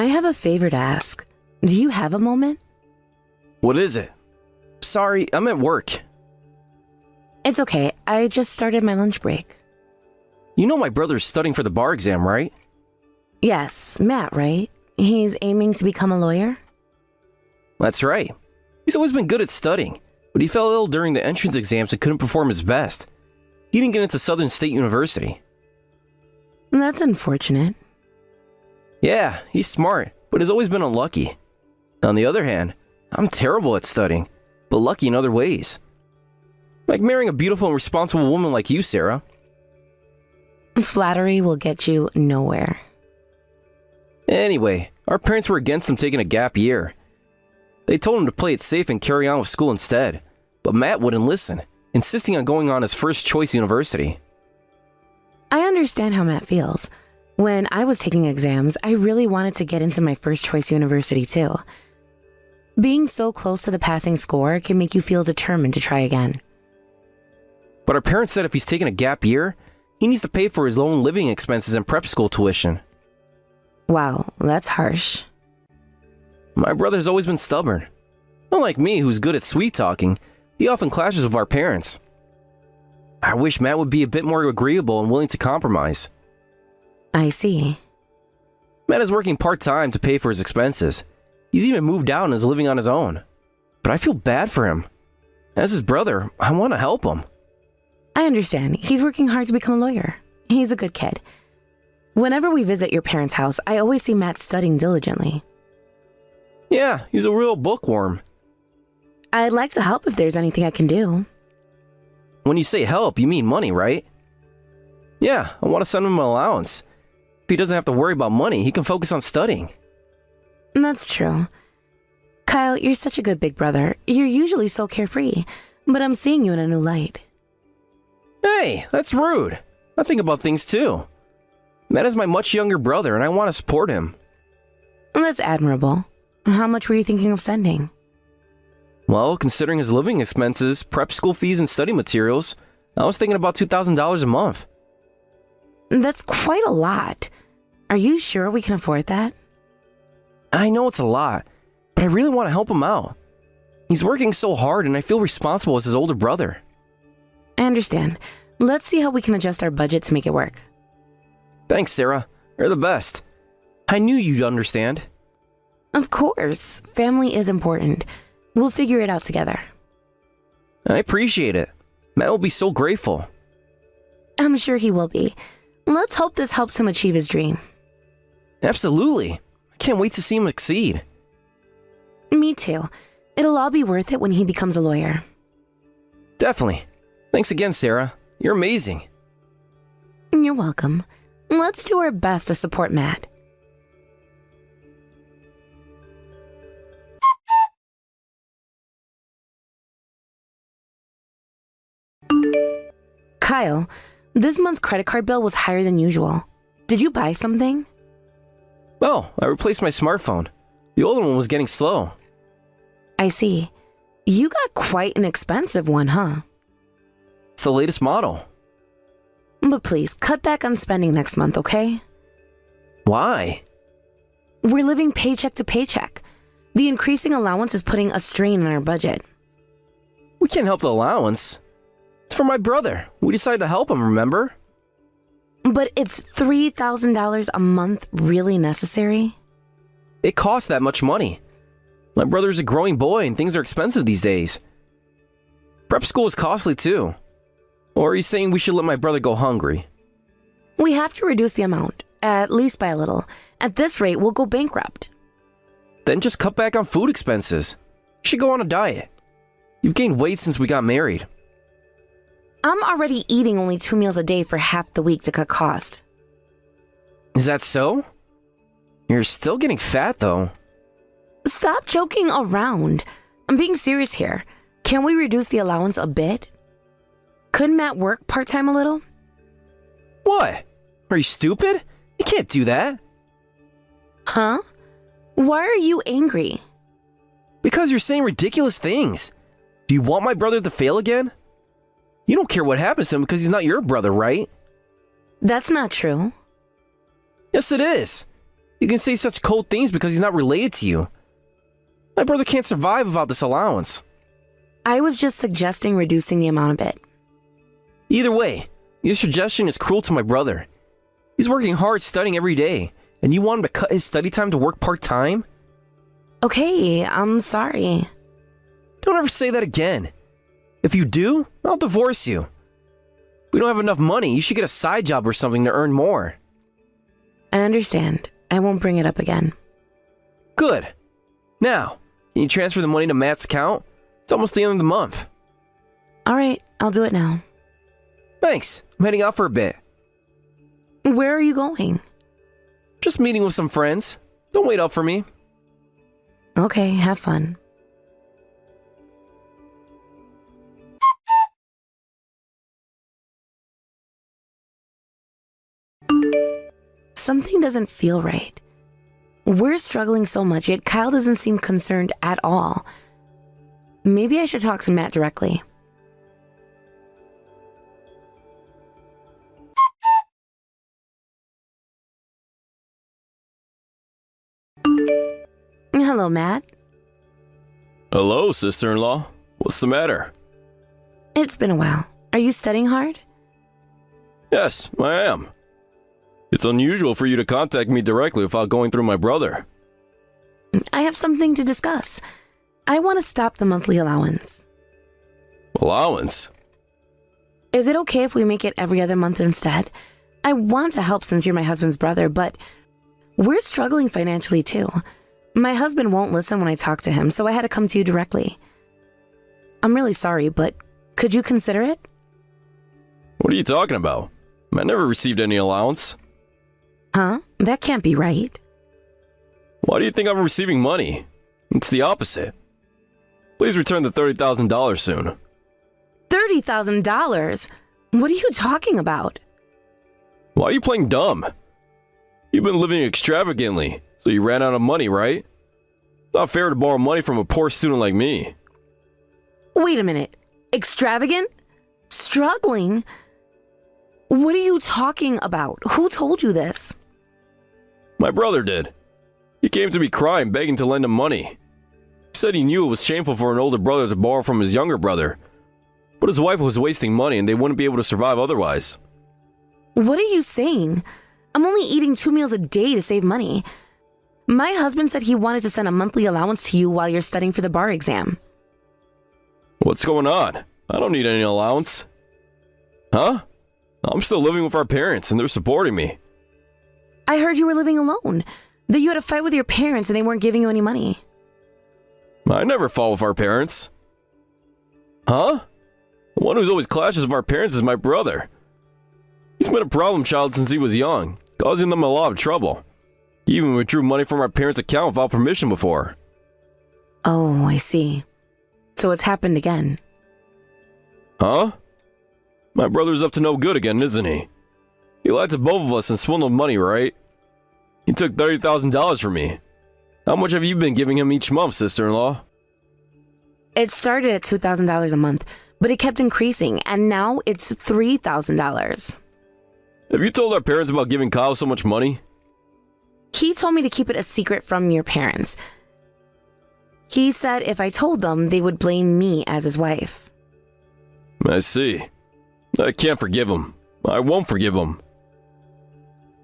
have a favor to ask. Do you have a moment? What is it? Sorry, I'm at work. It's okay. I just started my lunch break. You know my brother's studying for the bar exam, right? Yes, Matt, right? He's aiming to become a lawyer? That's right. He's always been good at studying, but he fell ill during the entrance exams and couldn't perform his best. He didn't get into Southern State University. That's unfortunate. Yeah, he's smart, but has always been unlucky. On the other hand, I'm terrible at studying, but lucky in other ways. Like marrying a beautiful and responsible woman like you, Sarah. Flattery will get you nowhere. Anyway, our parents were against him taking a gap year. They told him to play it safe and carry on with school instead, but Matt wouldn't listen, insisting on going on his first choice university. I understand how Matt feels. When I was taking exams, I really wanted to get into my first choice university too. Being so close to the passing score can make you feel determined to try again. But our parents said if he's taking a gap year, he needs to pay for his own living expenses and prep school tuition. Wow, that's harsh. My brother's always been stubborn. Unlike me, who's good at sweet-talking, he often clashes with our parents. I wish Matt would be a bit more agreeable and willing to compromise. I see. Matt is working part-time to pay for his expenses. He's even moved out and is living on his own. But I feel bad for him. As his brother, I want to help him. I understand. He's working hard to become a lawyer. He's a good kid. Whenever we visit your parents' house, I always see Matt studying diligently. Yeah, he's a real bookworm. I'd like to help if there's anything I can do. When you say help, you mean money, right? Yeah, I want to send him an allowance. If he doesn't have to worry about money, he can focus on studying. That's true. Kyle, you're such a good big brother. You're usually so carefree, but I'm seeing you in a new light. Hey, that's rude. I think about things too. Matt is my much younger brother, and I want to support him. That's admirable. How much were you thinking of sending? Well, considering his living expenses, prep school fees, and study materials, I was thinking about $2,000 a month. That's quite a lot. Are you sure we can afford that? I know it's a lot, but I really want to help him out. He's working so hard, and I feel responsible as his older brother. I understand. Let's see how we can adjust our budget to make it work. Thanks, Sarah. You're the best. I knew you'd understand. Of course. Family is important. We'll figure it out together. I appreciate it. Matt will be so grateful. I'm sure he will be. Let's hope this helps him achieve his dream. Absolutely. I can't wait to see him succeed. Me too. It'll all be worth it when he becomes a lawyer. Definitely. Thanks again, Sarah. You're amazing. You're welcome. Let's do our best to support Matt. Kyle, this month's credit card bill was higher than usual. Did you buy something? Oh, I replaced my smartphone. The older one was getting slow. I see. You got quite an expensive one, huh? It's the latest model. But please, cut back on spending next month, okay? Why? We're living paycheck to paycheck. The increasing allowance is putting a strain on our budget. We can't help the allowance. It's for my brother. We decided to help him, remember? But it's $3,000 a month really necessary? It costs that much money. My brother's a growing boy and things are expensive these days. Prep school is costly too. Or are you saying we should let my brother go hungry? We have to reduce the amount, at least by a little. At this rate, we'll go bankrupt. Then just cut back on food expenses. You should go on a diet. You've gained weight since we got married. I'm already eating only 2 meals a day for half the week to cut cost. Is that so? You're still getting fat though. Stop joking around. I'm being serious here. Can we reduce the allowance a bit? Could Matt work part-time a little? What? Are you stupid? You can't do that. Huh? Why are you angry? Because you're saying ridiculous things. Do you want my brother to fail again? You don't care what happens to him because he's not your brother, right? That's not true. Yes, it is. You can say such cold things because he's not related to you. My brother can't survive without this allowance. I was just suggesting reducing the amount a bit. Either way, your suggestion is cruel to my brother. He's working hard studying every day, and you want him to cut his study time to work part-time? Okay, I'm sorry. Don't ever say that again. If you do, I'll divorce you. We don't have enough money. You should get a side job or something to earn more. I understand. I won't bring it up again. Good. Now, can you transfer the money to Matt's account? It's almost the end of the month. All right, I'll do it now. Thanks. I'm heading out for a bit. Where are you going? Just meeting with some friends. Don't wait up for me. Okay, have fun. Something doesn't feel right. We're struggling so much, yet Kyle doesn't seem concerned at all. Maybe I should talk to Matt directly. Hello, Matt. Hello, sister-in-law. What's the matter? It's been a while. Are you studying hard? Yes, I am. It's unusual for you to contact me directly without going through my brother. I have something to discuss. I want to stop the monthly allowance. Allowance? Is it okay if we make it every other month instead? I want to help since you're my husband's brother, but we're struggling financially too. My husband won't listen when I talk to him, so I had to come to you directly. I'm really sorry, but could you consider it? What are you talking about? I never received any allowance. Huh? That can't be right. Why do you think I'm receiving money? It's the opposite. Please return the $30,000 soon. $30,000? What are you talking about? Why are you playing dumb? You've been living extravagantly, so you ran out of money, right? It's not fair to borrow money from a poor student like me. Wait a minute. Extravagant? Struggling? What are you talking about? Who told you this? My brother did. He came to me crying, begging to lend him money. He said he knew it was shameful for an older brother to borrow from his younger brother, but his wife was wasting money and they wouldn't be able to survive otherwise. What are you saying? I'm only eating 2 meals a day to save money. My husband said he wanted to send a monthly allowance to you while you're studying for the bar exam. What's going on? I don't need any allowance. Huh? I'm still living with our parents and they're supporting me. I heard you were living alone, that you had a fight with your parents and they weren't giving you any money. I never fought with our parents. Huh? The one who's always clashes with our parents is my brother. He's been a problem child since he was young, causing them a lot of trouble. He even withdrew money from our parents' account without permission before. Oh, I see. So it's happened again. Huh? My brother's up to no good again, isn't he? He lied to both of us and swindled money, right? He took $30,000 from me. How much have you been giving him each month, sister-in-law? It started at $2,000 a month, but it kept increasing, and now it's $3,000. Have you told our parents about giving Kyle so much money? He told me to keep it a secret from your parents. He said if I told them, they would blame me as his wife. I see. I can't forgive him. I won't forgive him.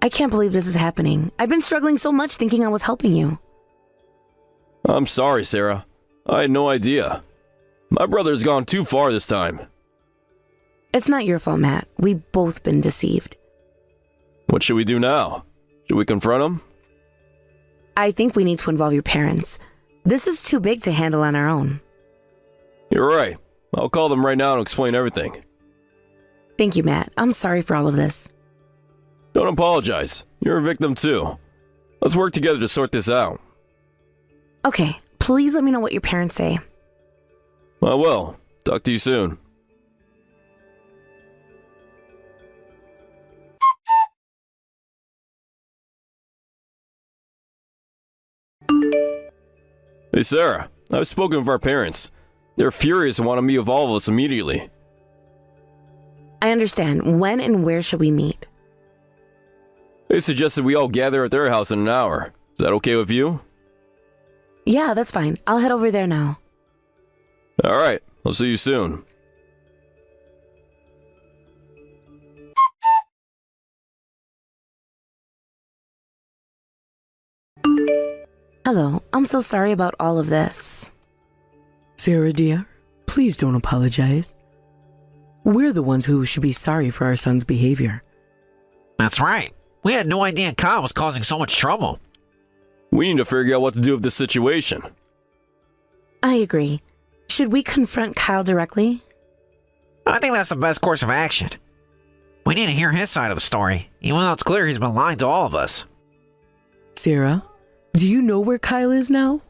I can't believe this is happening. I've been struggling so much thinking I was helping you. I'm sorry, Sarah. I had no idea. My brother's gone too far this time. It's not your fault, Matt. We've both been deceived. What should we do now? Should we confront him? I think we need to involve your parents. This is too big to handle on our own. You're right. I'll call them right now and explain everything. Thank you, Matt. I'm sorry for all of this. Don't apologize. You're a victim too. Let's work together to sort this out. Okay, please let me know what your parents say. I will. Talk to you soon. Hey Sarah, I've spoken with our parents. They're furious and want to meet with all of us immediately. I understand. When and where should we meet? They suggested we all gather at their house in an hour. Is that okay with you? Yeah, that's fine. I'll head over there now. Alright, I'll see you soon. Hello, I'm so sorry about all of this. Sarah dear, please don't apologize. We're the ones who should be sorry for our son's behavior. That's right. We had no idea Kyle was causing so much trouble. We need to figure out what to do with this situation. I agree. Should we confront Kyle directly? I think that's the best course of action. We need to hear his side of the story, even though it's clear he's been lying to all of us. Sarah, do you know where Kyle is now?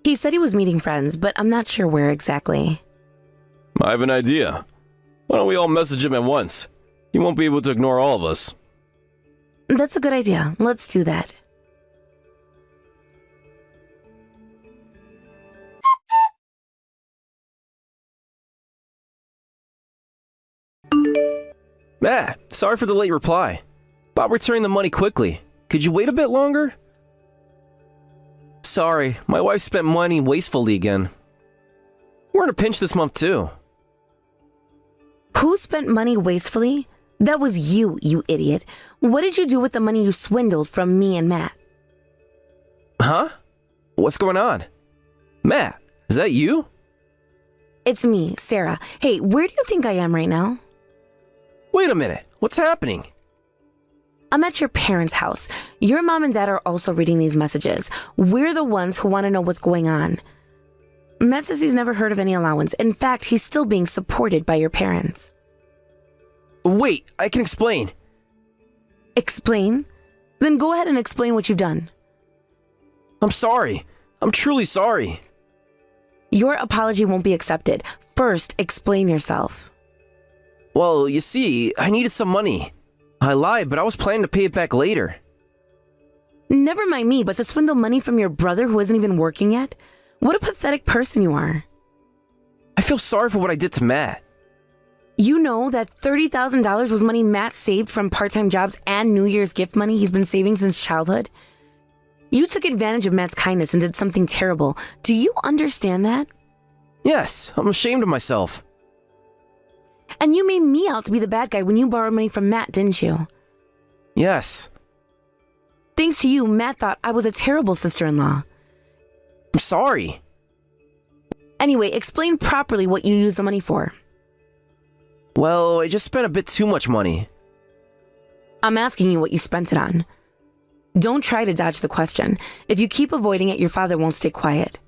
He said he was meeting friends, but I'm not sure where exactly. I have an idea. Why don't we all message him at once? He won't be able to ignore all of us. That's a good idea. Let's do that. Sorry for the late reply. About returning the money quickly. Could you wait a bit longer? Sorry, my wife spent money wastefully again. We're in a pinch this month too. Who spent money wastefully? That was you, you idiot. What did you do with the money you swindled from me and Matt? Huh? What's going on? Matt, is that you? It's me, Sarah. Hey, where do you think I am right now? Wait a minute, what's happening? I'm at your parents' house. Your mom and dad are also reading these messages. We're the ones who want to know what's going on. Matt says he's never heard of any allowance. In fact, he's still being supported by your parents. Wait, I can explain. Explain? Then go ahead and explain what you've done. I'm sorry. I'm truly sorry. Your apology won't be accepted. First, explain yourself. Well, you see, I needed some money. I lied, but I was planning to pay it back later. Never mind me, but to swindle money from your brother who isn't even working yet? What a pathetic person you are. I feel sorry for what I did to Matt. You know that $30,000 was money Matt saved from part-time jobs and New Year's gift money he's been saving since childhood? You took advantage of Matt's kindness and did something terrible. Do you understand that? Yes, I'm ashamed of myself. And you made me out to be the bad guy when you borrowed money from Matt, didn't you? Yes. Thanks to you, Matt thought I was a terrible sister-in-law. I'm sorry. Anyway, explain properly what you used the money for. Well, I just spent a bit too much money. I'm asking you what you spent it on. Don't try to dodge the question. If you keep avoiding it, your father won't stay quiet.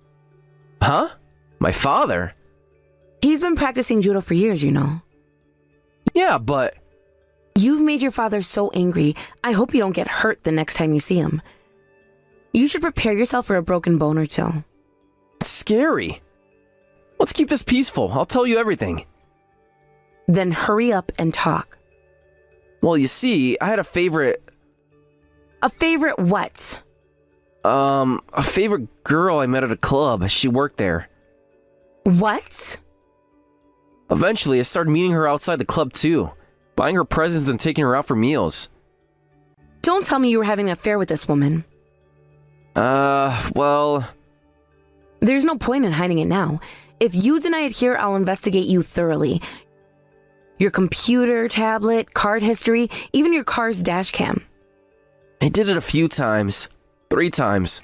Huh? My father? He's been practicing judo for years, you know. Yeah, but... You've made your father so angry, I hope you don't get hurt the next time you see him. You should prepare yourself for a broken bone or two. It's scary. Let's keep this peaceful. I'll tell you everything. Then hurry up and talk. Well, you see, I had a favorite... A favorite what? A favorite girl I met at a club. She worked there. What? Eventually, I started meeting her outside the club too, buying her presents and taking her out for meals. Don't tell me you were having an affair with this woman. Well... There's no point in hiding it now. If you deny it here, I'll investigate you thoroughly. Your computer, tablet, card history, even your car's dash cam. I did it a few times. 3 times.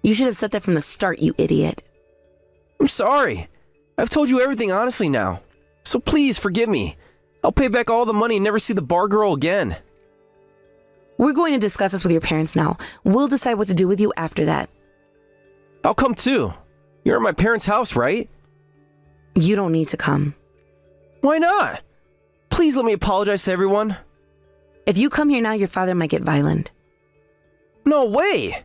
You should have said that from the start, you idiot. I'm sorry. I've told you everything honestly now. So please forgive me. I'll pay back all the money and never see the bar girl again. We're going to discuss this with your parents now. We'll decide what to do with you after that. I'll come too. You're at my parents' house, right? You don't need to come. Why not? Please let me apologize to everyone. If you come here now, your father might get violent. No way!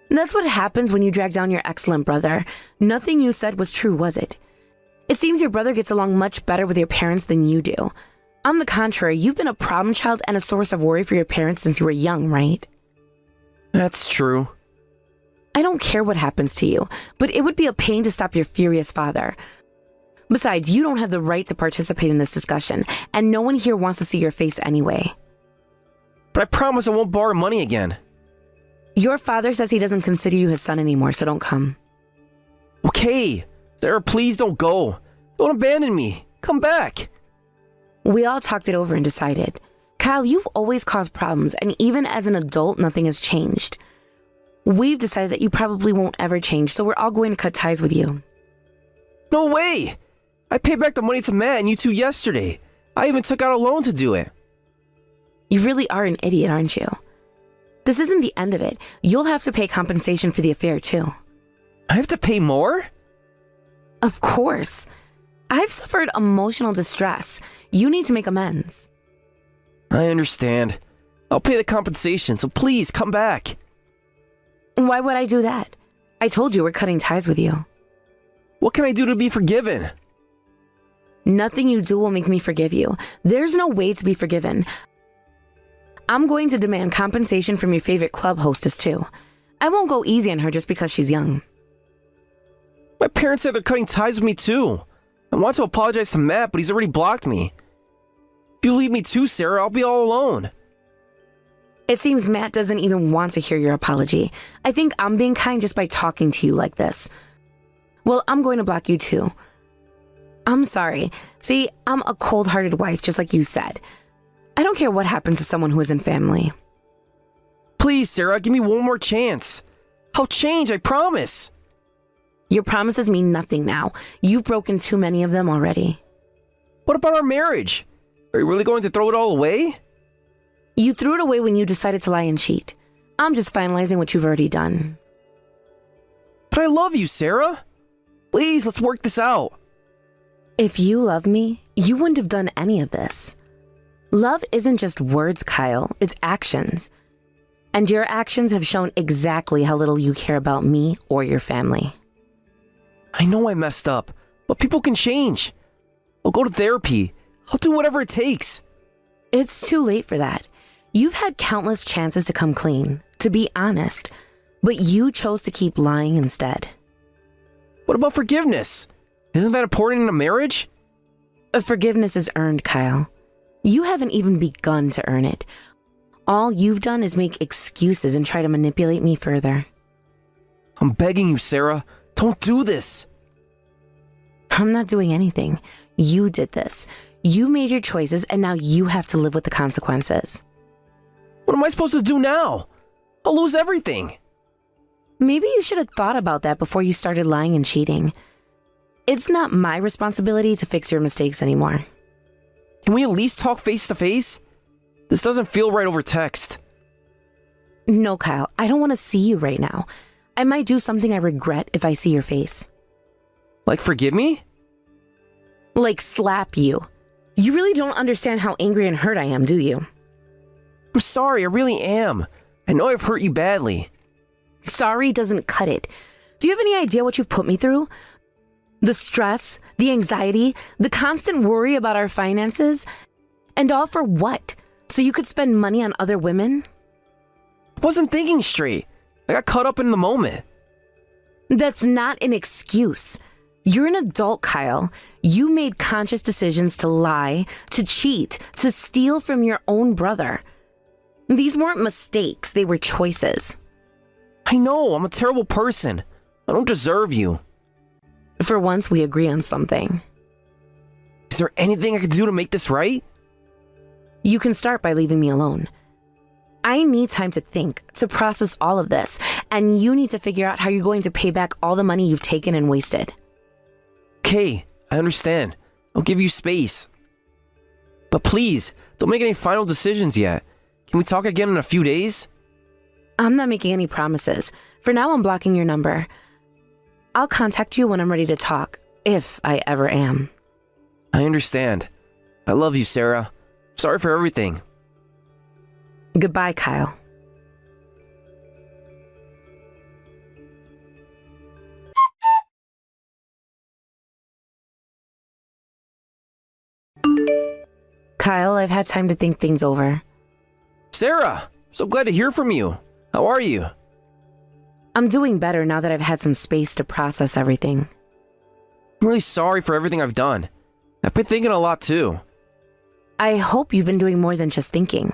That's what happens when you drag down your excellent brother. Nothing you said was true, was it? It seems your brother gets along much better with your parents than you do. On the contrary, you've been a problem child and a source of worry for your parents since you were young, right? That's true. I don't care what happens to you, but it would be a pain to stop your furious father. Besides, you don't have the right to participate in this discussion, and no one here wants to see your face anyway. but I promise I won't borrow money again. Your father says he doesn't consider you his son anymore, so don't come. Okay, Sarah, please don't go. Don't abandon me. Come back. We all talked it over and decided. Kyle, you've always caused problems, and even as an adult, nothing has changed. We've decided that you probably won't ever change, so we're all going to cut ties with you. No way. I paid back the money to Matt and you two yesterday. I even took out a loan to do it. You really are an idiot, aren't you? This isn't the end of it. You'll have to pay compensation for the affair, too. I have to pay more? Of course. I've suffered emotional distress. You need to make amends. I understand. I'll pay the compensation, so please come back. Why would I do that? I told you we're cutting ties with you. What can I do to be forgiven? Nothing you do will make me forgive you. There's no way to be forgiven. I'm going to demand compensation from your favorite club hostess, too. I won't go easy on her just because she's young. My parents said they're cutting ties with me too. I want to apologize to Matt, but he's already blocked me. If you leave me too, Sarah, I'll be all alone. It seems Matt doesn't even want to hear your apology. I think I'm being kind just by talking to you like this. Well, I'm going to block you too. I'm sorry. See, I'm a cold-hearted wife, just like you said. I don't care what happens to someone who isn't family. Please, Sarah, give me one more chance. I'll change, I promise. Your promises mean nothing now. You've broken too many of them already. What about our marriage? Are you really going to throw it all away? You threw it away when you decided to lie and cheat. I'm just finalizing what you've already done. But I love you, Sarah. Please, let's work this out. If you love me, you wouldn't have done any of this. Love isn't just words, Kyle. It's actions. And your actions have shown exactly how little you care about me or your family. I know I messed up, but people can change. I'll go to therapy. I'll do whatever it takes. It's too late for that. You've had countless chances to come clean, to be honest, but you chose to keep lying instead. What about forgiveness? Isn't that important in a marriage? Forgiveness is earned, Kyle. You haven't even begun to earn it. All you've done is make excuses and try to manipulate me further. I'm begging you, Sarah. Don't do this. I'm not doing anything. You did this. You made your choices, and now you have to live with the consequences. What am I supposed to do now? I'll lose everything. Maybe you should have thought about that before you started lying and cheating. It's not my responsibility to fix your mistakes anymore. Can we at least talk face to face? This doesn't feel right over text. No, Kyle, I don't want to see you right now. I might do something I regret if I see your face. Like forgive me? Like slap you. You really don't understand how angry and hurt I am, do you? I'm sorry, I really am. I know I've hurt you badly. Sorry doesn't cut it. Do you have any idea what you've put me through? The stress, the anxiety, the constant worry about our finances, and all for what? So you could spend money on other women? I wasn't thinking straight. I got caught up in the moment. That's not an excuse. You're an adult, Kyle. You made conscious decisions to lie, to cheat, to steal from your own brother. These weren't mistakes, they were choices. I know, I'm a terrible person. I don't deserve you. For once, we agree on something. Is there anything I could do to make this right? You can start by leaving me alone. I need time to think, to process all of this, and you need to figure out how you're going to pay back all the money you've taken and wasted. Okay, I understand. I'll give you space. But please, don't make any final decisions yet. Can we talk again in a few days? I'm not making any promises. For now, I'm blocking your number. I'll contact you when I'm ready to talk, if I ever am. I understand. I love you, Sarah. Sorry for everything. Goodbye, Kyle. Kyle, I've had time to think things over. Sarah, so glad to hear from you. How are you? I'm doing better now that I've had some space to process everything. I'm really sorry for everything I've done. I've been thinking a lot too. I hope you've been doing more than just thinking.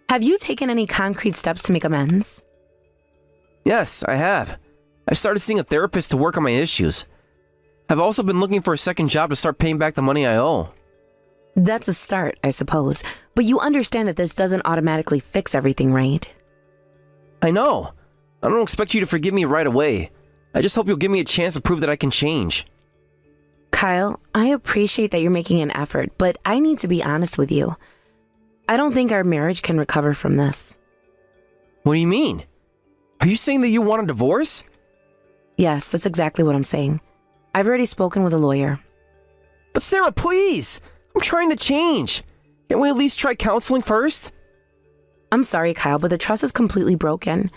Have you taken any concrete steps to make amends? Yes, I have. I've started seeing a therapist to work on my issues. I've also been looking for a second job to start paying back the money I owe. That's a start, I suppose, but you understand that this doesn't automatically fix everything, right? I know. I don't expect you to forgive me right away. I just hope you'll give me a chance to prove that I can change. Kyle, I appreciate that you're making an effort, but I need to be honest with you. I don't think our marriage can recover from this. What do you mean? Are you saying that you want a divorce? Yes, that's exactly what I'm saying. I've already spoken with a lawyer. But Sarah, please! I'm trying to change. Can't we at least try counseling first? I'm sorry, Kyle, but the trust is completely broken.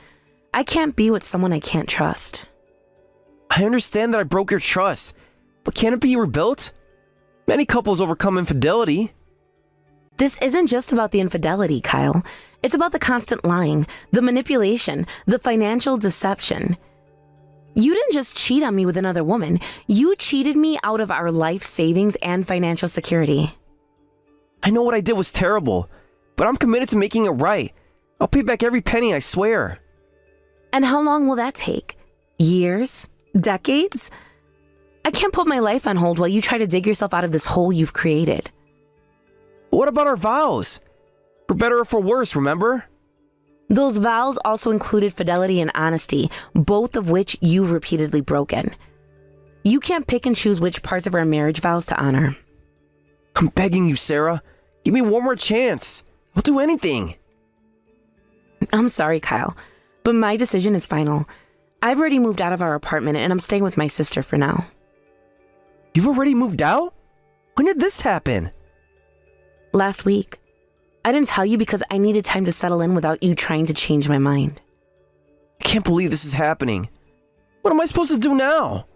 I can't be with someone I can't trust. I understand that I broke your trust, but can it be rebuilt? Many couples overcome infidelity. This isn't just about the infidelity, Kyle. It's about the constant lying, the manipulation, the financial deception. You didn't just cheat on me with another woman. You cheated me out of our life savings and financial security. I know what I did was terrible, but I'm committed to making it right. I'll pay back every penny, I swear. And how long will that take? Years? Decades? I can't put my life on hold while you try to dig yourself out of this hole you've created. What about our vows? For better or for worse, remember? Those vows also included fidelity and honesty, both of which you've repeatedly broken. You can't pick and choose which parts of our marriage vows to honor. I'm begging you, Sarah. Give me one more chance. I'll do anything. I'm sorry, Kyle, but my decision is final. I've already moved out of our apartment and I'm staying with my sister for now. You've already moved out? When did this happen? Last week. I didn't tell you because I needed time to settle in without you trying to change my mind. I can't believe this is happening. What am I supposed to do now?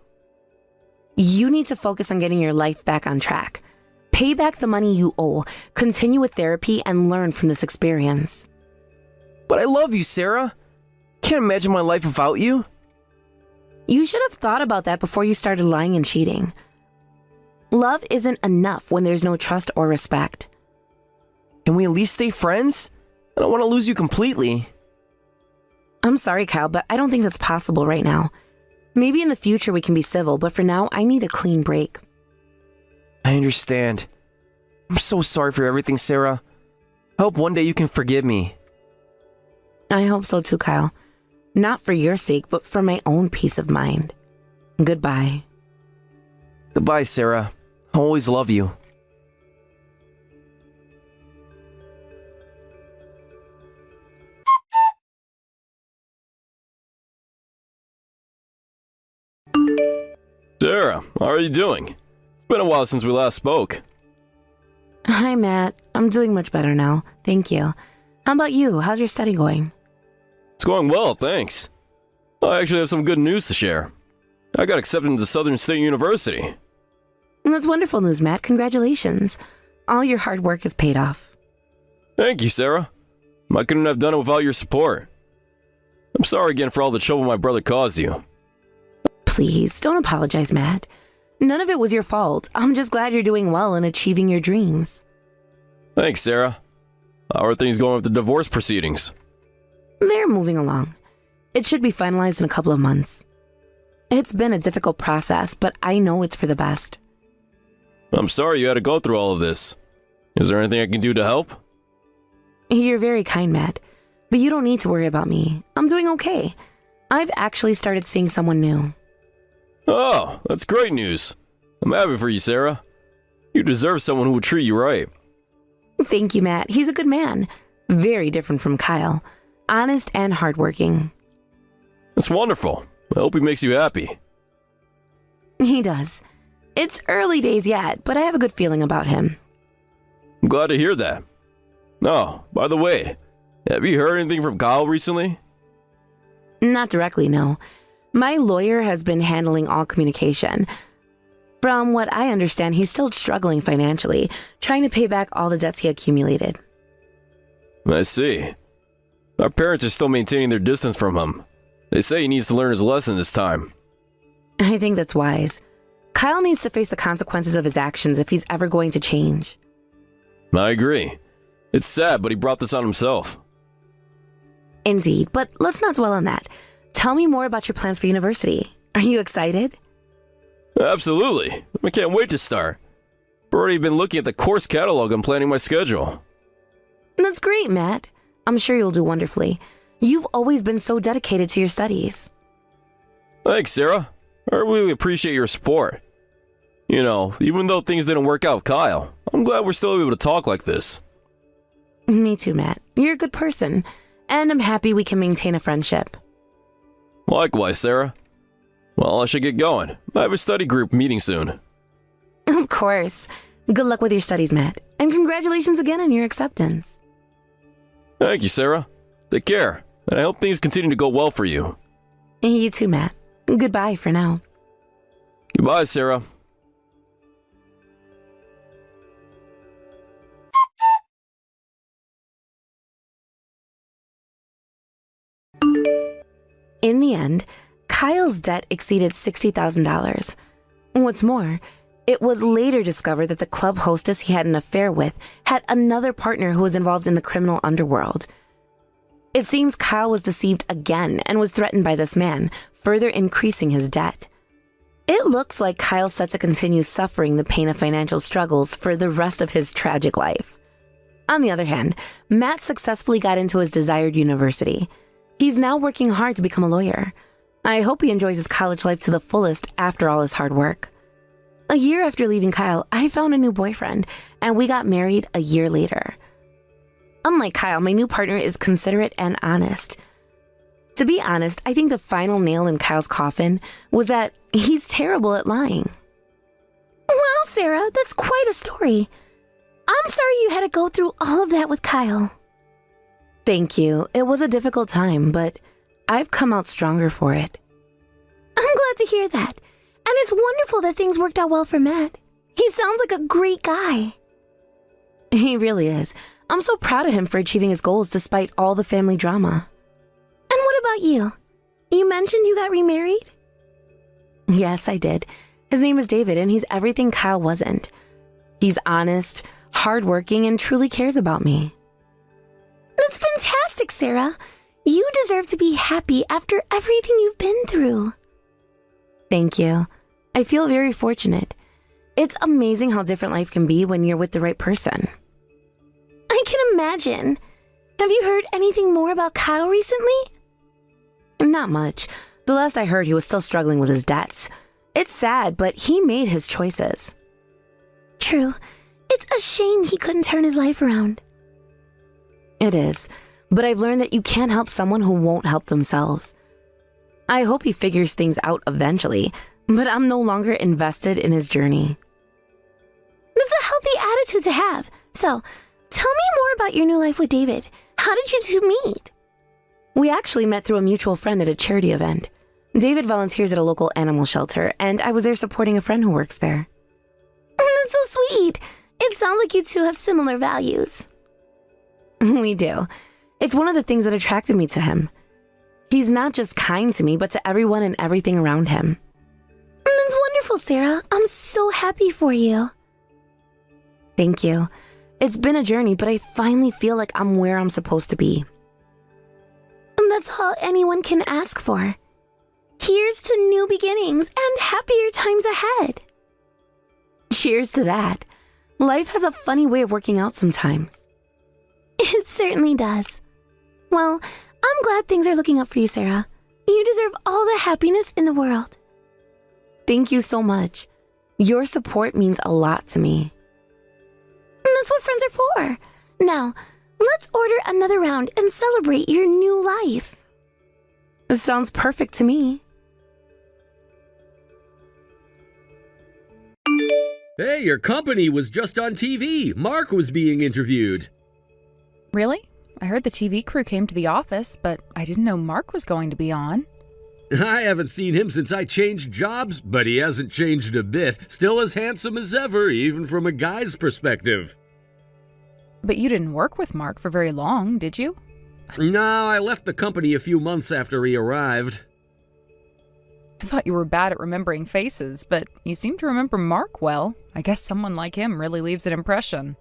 You need to focus on getting your life back on track. Pay back the money you owe, continue with therapy, and learn from this experience. But I love you, Sarah. Can't imagine my life without you. You should have thought about that before you started lying and cheating. Love isn't enough when there's no trust or respect. Can we at least stay friends? I don't want to lose you completely. I'm sorry, Kyle, but I don't think that's possible right now. Maybe in the future we can be civil, but for now, I need a clean break. I understand. I'm so sorry for everything, Sarah. I hope one day you can forgive me. I hope so too, Kyle. Not for your sake, but for my own peace of mind. Goodbye. Goodbye, Sarah. I'll always love you. Sarah, how are you doing? It's been a while since we last spoke. Hi, Matt. I'm doing much better now. Thank you. How about you? How's your study going? It's going well, thanks. I actually have some good news to share. I got accepted into Southern State University. That's wonderful news, Matt. Congratulations. All your hard work has paid off. Thank you, Sarah. I couldn't have done it without your support. I'm sorry again for all the trouble my brother caused you. Please, don't apologize, Matt. None of it was your fault. I'm just glad you're doing well and achieving your dreams. Thanks, Sarah. How are things going with the divorce proceedings? They're moving along. It should be finalized in a couple of months. It's been a difficult process, but I know it's for the best. I'm sorry you had to go through all of this. Is there anything I can do to help? You're very kind, Matt, but you don't need to worry about me. I'm doing okay. I've actually started seeing someone new. Oh, that's great news. I'm happy for you, Sarah. You deserve someone who will treat you right. Thank you, Matt. He's a good man. Very different from Kyle. Honest and hardworking. That's wonderful. I hope he makes you happy. He does. It's early days yet, but I have a good feeling about him. I'm glad to hear that. Oh, by the way, have you heard anything from Kyle recently? Not directly, no. My lawyer has been handling all communication. From what I understand, he's still struggling financially, trying to pay back all the debts he accumulated. I see. Our parents are still maintaining their distance from him. They say he needs to learn his lesson this time. I think that's wise. Kyle needs to face the consequences of his actions if he's ever going to change. I agree. It's sad, but he brought this on himself. Indeed, but let's not dwell on that. Tell me more about your plans for university. Are you excited? Absolutely. I can't wait to start. I've already been looking at the course catalog and planning my schedule. That's great, Matt. I'm sure you'll do wonderfully. You've always been so dedicated to your studies. Thanks, Sarah. I really appreciate your support. You know, even though things didn't work out with Kyle, I'm glad we're still able to talk like this. Me too, Matt. You're a good person, and I'm happy we can maintain a friendship. Likewise, Sarah. Well, I should get going. I have a study group meeting soon. Of course. Good luck with your studies, Matt, and congratulations again on your acceptance. Thank you, Sarah. Take care, and I hope things continue to go well for you. You too, Matt. Goodbye for now. Goodbye, Sarah. In the end, Kyle's debt exceeded $60,000. What's more, it was later discovered that the club hostess he had an affair with had another partner who was involved in the criminal underworld. It seems Kyle was deceived again and was threatened by this man, further increasing his debt. It looks like Kyle's set to continue suffering the pain of financial struggles for the rest of his tragic life. On the other hand, Matt successfully got into his desired university. He's now working hard to become a lawyer. I hope he enjoys his college life to the fullest after all his hard work. A year after leaving Kyle, I found a new boyfriend, and we got married a year later. Unlike Kyle, my new partner is considerate and honest. To be honest, I think the final nail in Kyle's coffin was that he's terrible at lying. Wow, Sarah, that's quite a story. I'm sorry you had to go through all of that with Kyle. Thank you. It was a difficult time, but I've come out stronger for it. I'm glad to hear that. And it's wonderful that things worked out well for Matt. He sounds like a great guy. He really is. I'm so proud of him for achieving his goals despite all the family drama. And what about you? You mentioned you got remarried? Yes, I did. His name is David, and he's everything Kyle wasn't. He's honest, hardworking, and truly cares about me. That's fantastic, Sarah. You deserve to be happy after everything you've been through. Thank you. I feel very fortunate. It's amazing how different life can be when you're with the right person. I can imagine. Have you heard anything more about Kyle recently? Not much. The last I heard, he was still struggling with his debts. It's sad, but he made his choices. True. It's a shame he couldn't turn his life around. It is, but I've learned that you can't help someone who won't help themselves. I hope he figures things out eventually, but I'm no longer invested in his journey. That's a healthy attitude to have. So, tell me more about your new life with David. How did you two meet? We actually met through a mutual friend at a charity event. David volunteers at a local animal shelter, and I was there supporting a friend who works there. That's so sweet. It sounds like you two have similar values. We do. It's one of the things that attracted me to him. He's not just kind to me, but to everyone and everything around him. That's wonderful, Sarah. I'm so happy for you. Thank you. It's been a journey, but I finally feel like I'm where I'm supposed to be. And that's all anyone can ask for. Here's to new beginnings and happier times ahead. Cheers to that. Life has a funny way of working out sometimes. It certainly does. Well, I'm glad things are looking up for you, Sarah. You deserve all the happiness in the world. Thank you so much. Your support means a lot to me. And that's what friends are for. Now, let's order another round and celebrate your new life. Sounds perfect to me. Hey, your company was just on TV. Mark was being interviewed. Really? I heard the TV crew came to the office, but I didn't know Mark was going to be on. I haven't seen him since I changed jobs, but he hasn't changed a bit. Still as handsome as ever, even from a guy's perspective. But you didn't work with Mark for very long, did you? No, I left the company a few months after he arrived. I thought you were bad at remembering faces, but you seem to remember Mark well. I guess someone like him really leaves an impression.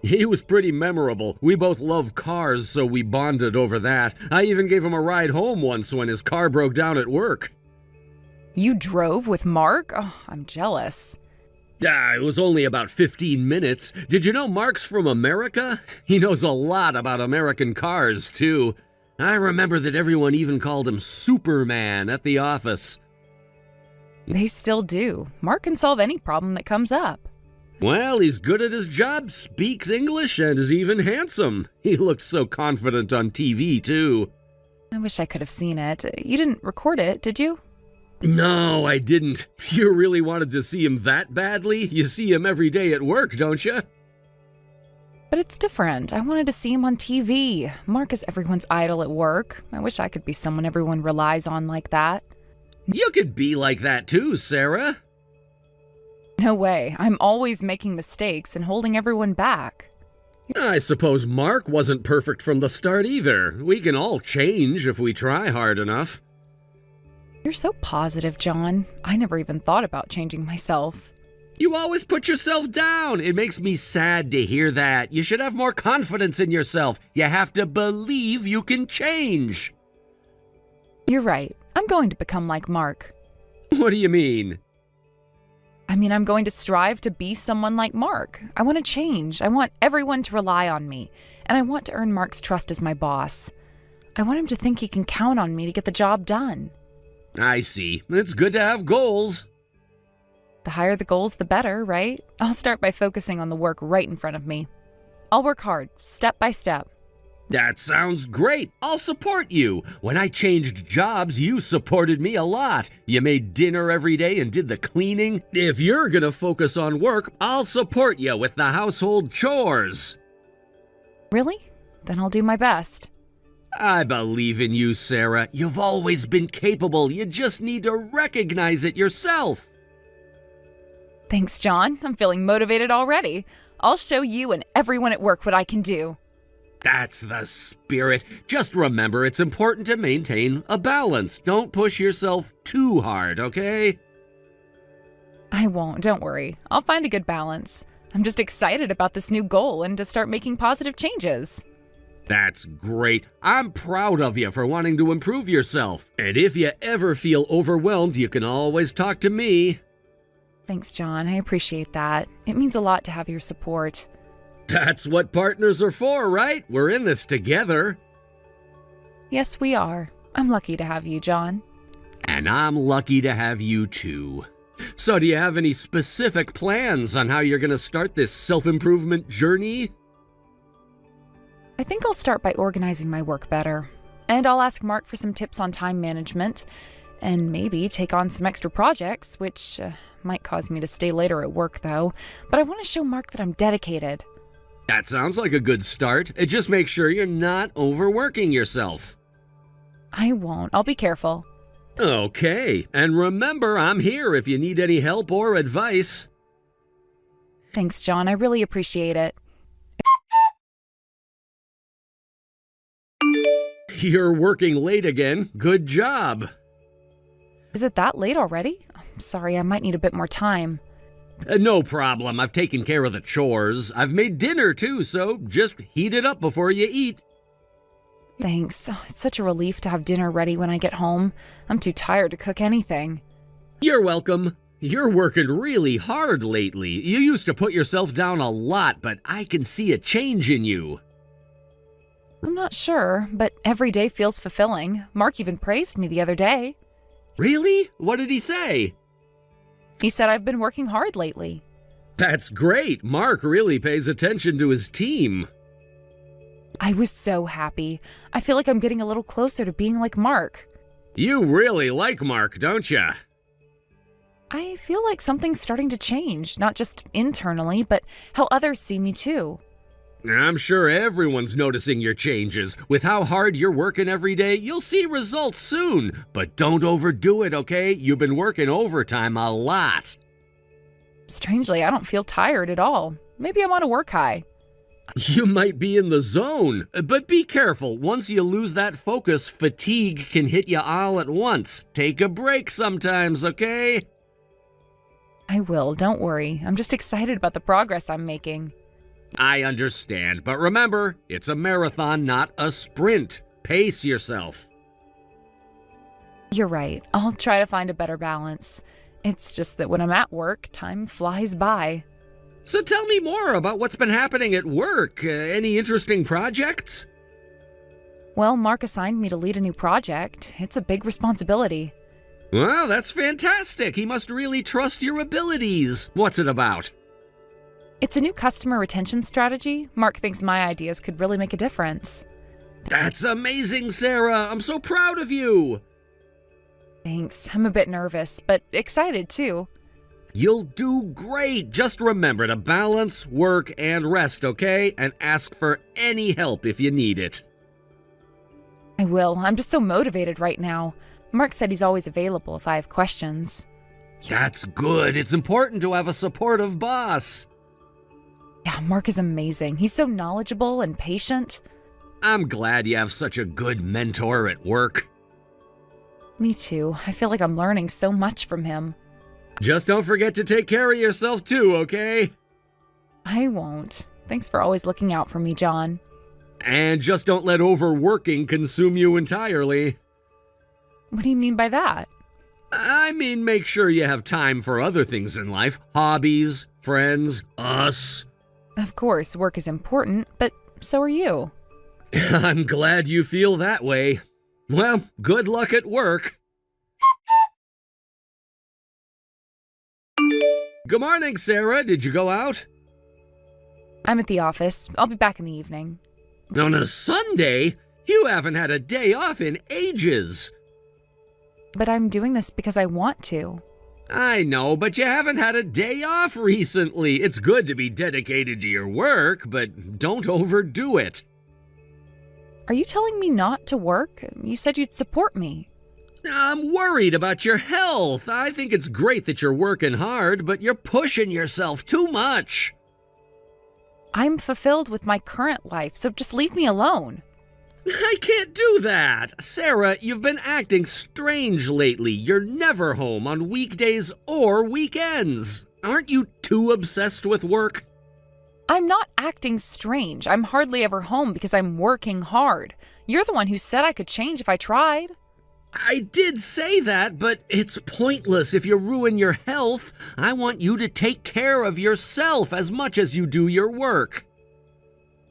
He was pretty memorable. We both love cars, so we bonded over that. I even gave him a ride home once when his car broke down at work. You drove with Mark? Oh, I'm jealous. It was only about 15 minutes. Did you know Mark's from America? He knows a lot about American cars, too. I remember that everyone even called him Superman at the office. They still do. Mark can solve any problem that comes up. Well, he's good at his job, speaks English, and is even handsome. He looked so confident on TV, too. I wish I could have seen it. You didn't record it, did you? No, I didn't. You really wanted to see him that badly? You see him every day at work, don't you? But it's different. I wanted to see him on TV. Mark is everyone's idol at work. I wish I could be someone everyone relies on like that. You could be like that too, Sarah. No way. I'm always making mistakes and holding everyone back. I suppose Mark wasn't perfect from the start either. We can all change if we try hard enough. You're so positive, John. I never even thought about changing myself. You always put yourself down. It makes me sad to hear that. You should have more confidence in yourself. You have to believe you can change. You're right. I'm going to become like Mark. What do you mean? I'm going to strive to be someone like Mark. I want to change. I want everyone to rely on me. And I want to earn Mark's trust as my boss. I want him to think he can count on me to get the job done. I see. It's good to have goals. The higher the goals, the better, right? I'll start by focusing on the work right in front of me. I'll work hard, step by step. That sounds great. I'll support you. When I changed jobs, you supported me a lot. You made dinner every day and did the cleaning. If you're gonna focus on work, I'll support you with the household chores. Really? Then I'll do my best. I believe in you, Sarah. You've always been capable. You just need to recognize it yourself. Thanks, John. I'm feeling motivated already. I'll show you and everyone at work what I can do. That's the spirit. Just remember, it's important to maintain a balance. Don't push yourself too hard, okay? I won't, don't worry. I'll find a good balance. I'm just excited about this new goal and to start making positive changes. That's great. I'm proud of you for wanting to improve yourself. And if you ever feel overwhelmed, you can always talk to me. Thanks, John. I appreciate that. It means a lot to have your support. That's what partners are for, right? We're in this together. Yes, we are. I'm lucky to have you, John. And I'm lucky to have you too. So do you have any specific plans on how you're going to start this self-improvement journey? I think I'll start by organizing my work better. And I'll ask Mark for some tips on time management. And maybe take on some extra projects, which might cause me to stay later at work, though. But I want to show Mark that I'm dedicated. That sounds like a good start. Just make sure you're not overworking yourself. I won't. I'll be careful. Okay. And remember, I'm here if you need any help or advice. Thanks, John. I really appreciate it. You're working late again. Good job. Is it that late already? I'm sorry, I might need a bit more time. No problem. I've taken care of the chores. I've made dinner too, so just heat it up before you eat. Thanks. Oh, it's such a relief to have dinner ready when I get home. I'm too tired to cook anything. You're welcome. You're working really hard lately. You used to put yourself down a lot, but I can see a change in you. I'm not sure, but every day feels fulfilling. Mark even praised me the other day. Really? What did he say? He said I've been working hard lately. That's great. Mark really pays attention to his team. I was so happy. I feel like I'm getting a little closer to being like Mark. You really like Mark, don't ya? I feel like something's starting to change, not just internally, but how others see me too. I'm sure everyone's noticing your changes. With how hard you're working every day, you'll see results soon. But don't overdo it, okay? You've been working overtime a lot. Strangely, I don't feel tired at all. Maybe I'm on a work high. You might be in the zone, but be careful. Once you lose that focus, fatigue can hit you all at once. Take a break sometimes, okay? I will, don't worry. I'm just excited about the progress I'm making. I understand, but remember, it's a marathon, not a sprint. Pace yourself. You're right. I'll try to find a better balance. It's just that when I'm at work, time flies by. So tell me more about what's been happening at work. Any interesting projects? Well, Mark assigned me to lead a new project. It's a big responsibility. Well, that's fantastic. He must really trust your abilities. What's it about? It's a new customer retention strategy. Mark thinks my ideas could really make a difference. That's amazing, Sarah. I'm so proud of you. Thanks. I'm a bit nervous, but excited too. You'll do great. Just remember to balance work and rest, okay? And ask for any help if you need it. I will. I'm just so motivated right now. Mark said he's always available if I have questions. That's good. It's important to have a supportive boss. Yeah, Mark is amazing. He's so knowledgeable and patient. I'm glad you have such a good mentor at work. Me too. I feel like I'm learning so much from him. Just don't forget to take care of yourself too, okay? I won't. Thanks for always looking out for me, John. And just don't let overworking consume you entirely. What do you mean by that? I mean, make sure you have time for other things in life. Hobbies, friends, us. Of course, work is important, but so are you. I'm glad you feel that way. Well, good luck at work. Good morning, Sarah. Did you go out? I'm at the office. I'll be back in the evening. On a Sunday? You haven't had a day off in ages. But I'm doing this because I want to. I know, but you haven't had a day off recently. It's good to be dedicated to your work, but don't overdo it. Are you telling me not to work? You said you'd support me. I'm worried about your health. I think it's great that you're working hard, but you're pushing yourself too much. I'm fulfilled with my current life, so just leave me alone. I can't do that. Sarah, you've been acting strange lately. You're never home on weekdays or weekends. Aren't you too obsessed with work? I'm not acting strange. I'm hardly ever home because I'm working hard. You're the one who said I could change if I tried. I did say that, but it's pointless if you ruin your health. I want you to take care of yourself as much as you do your work.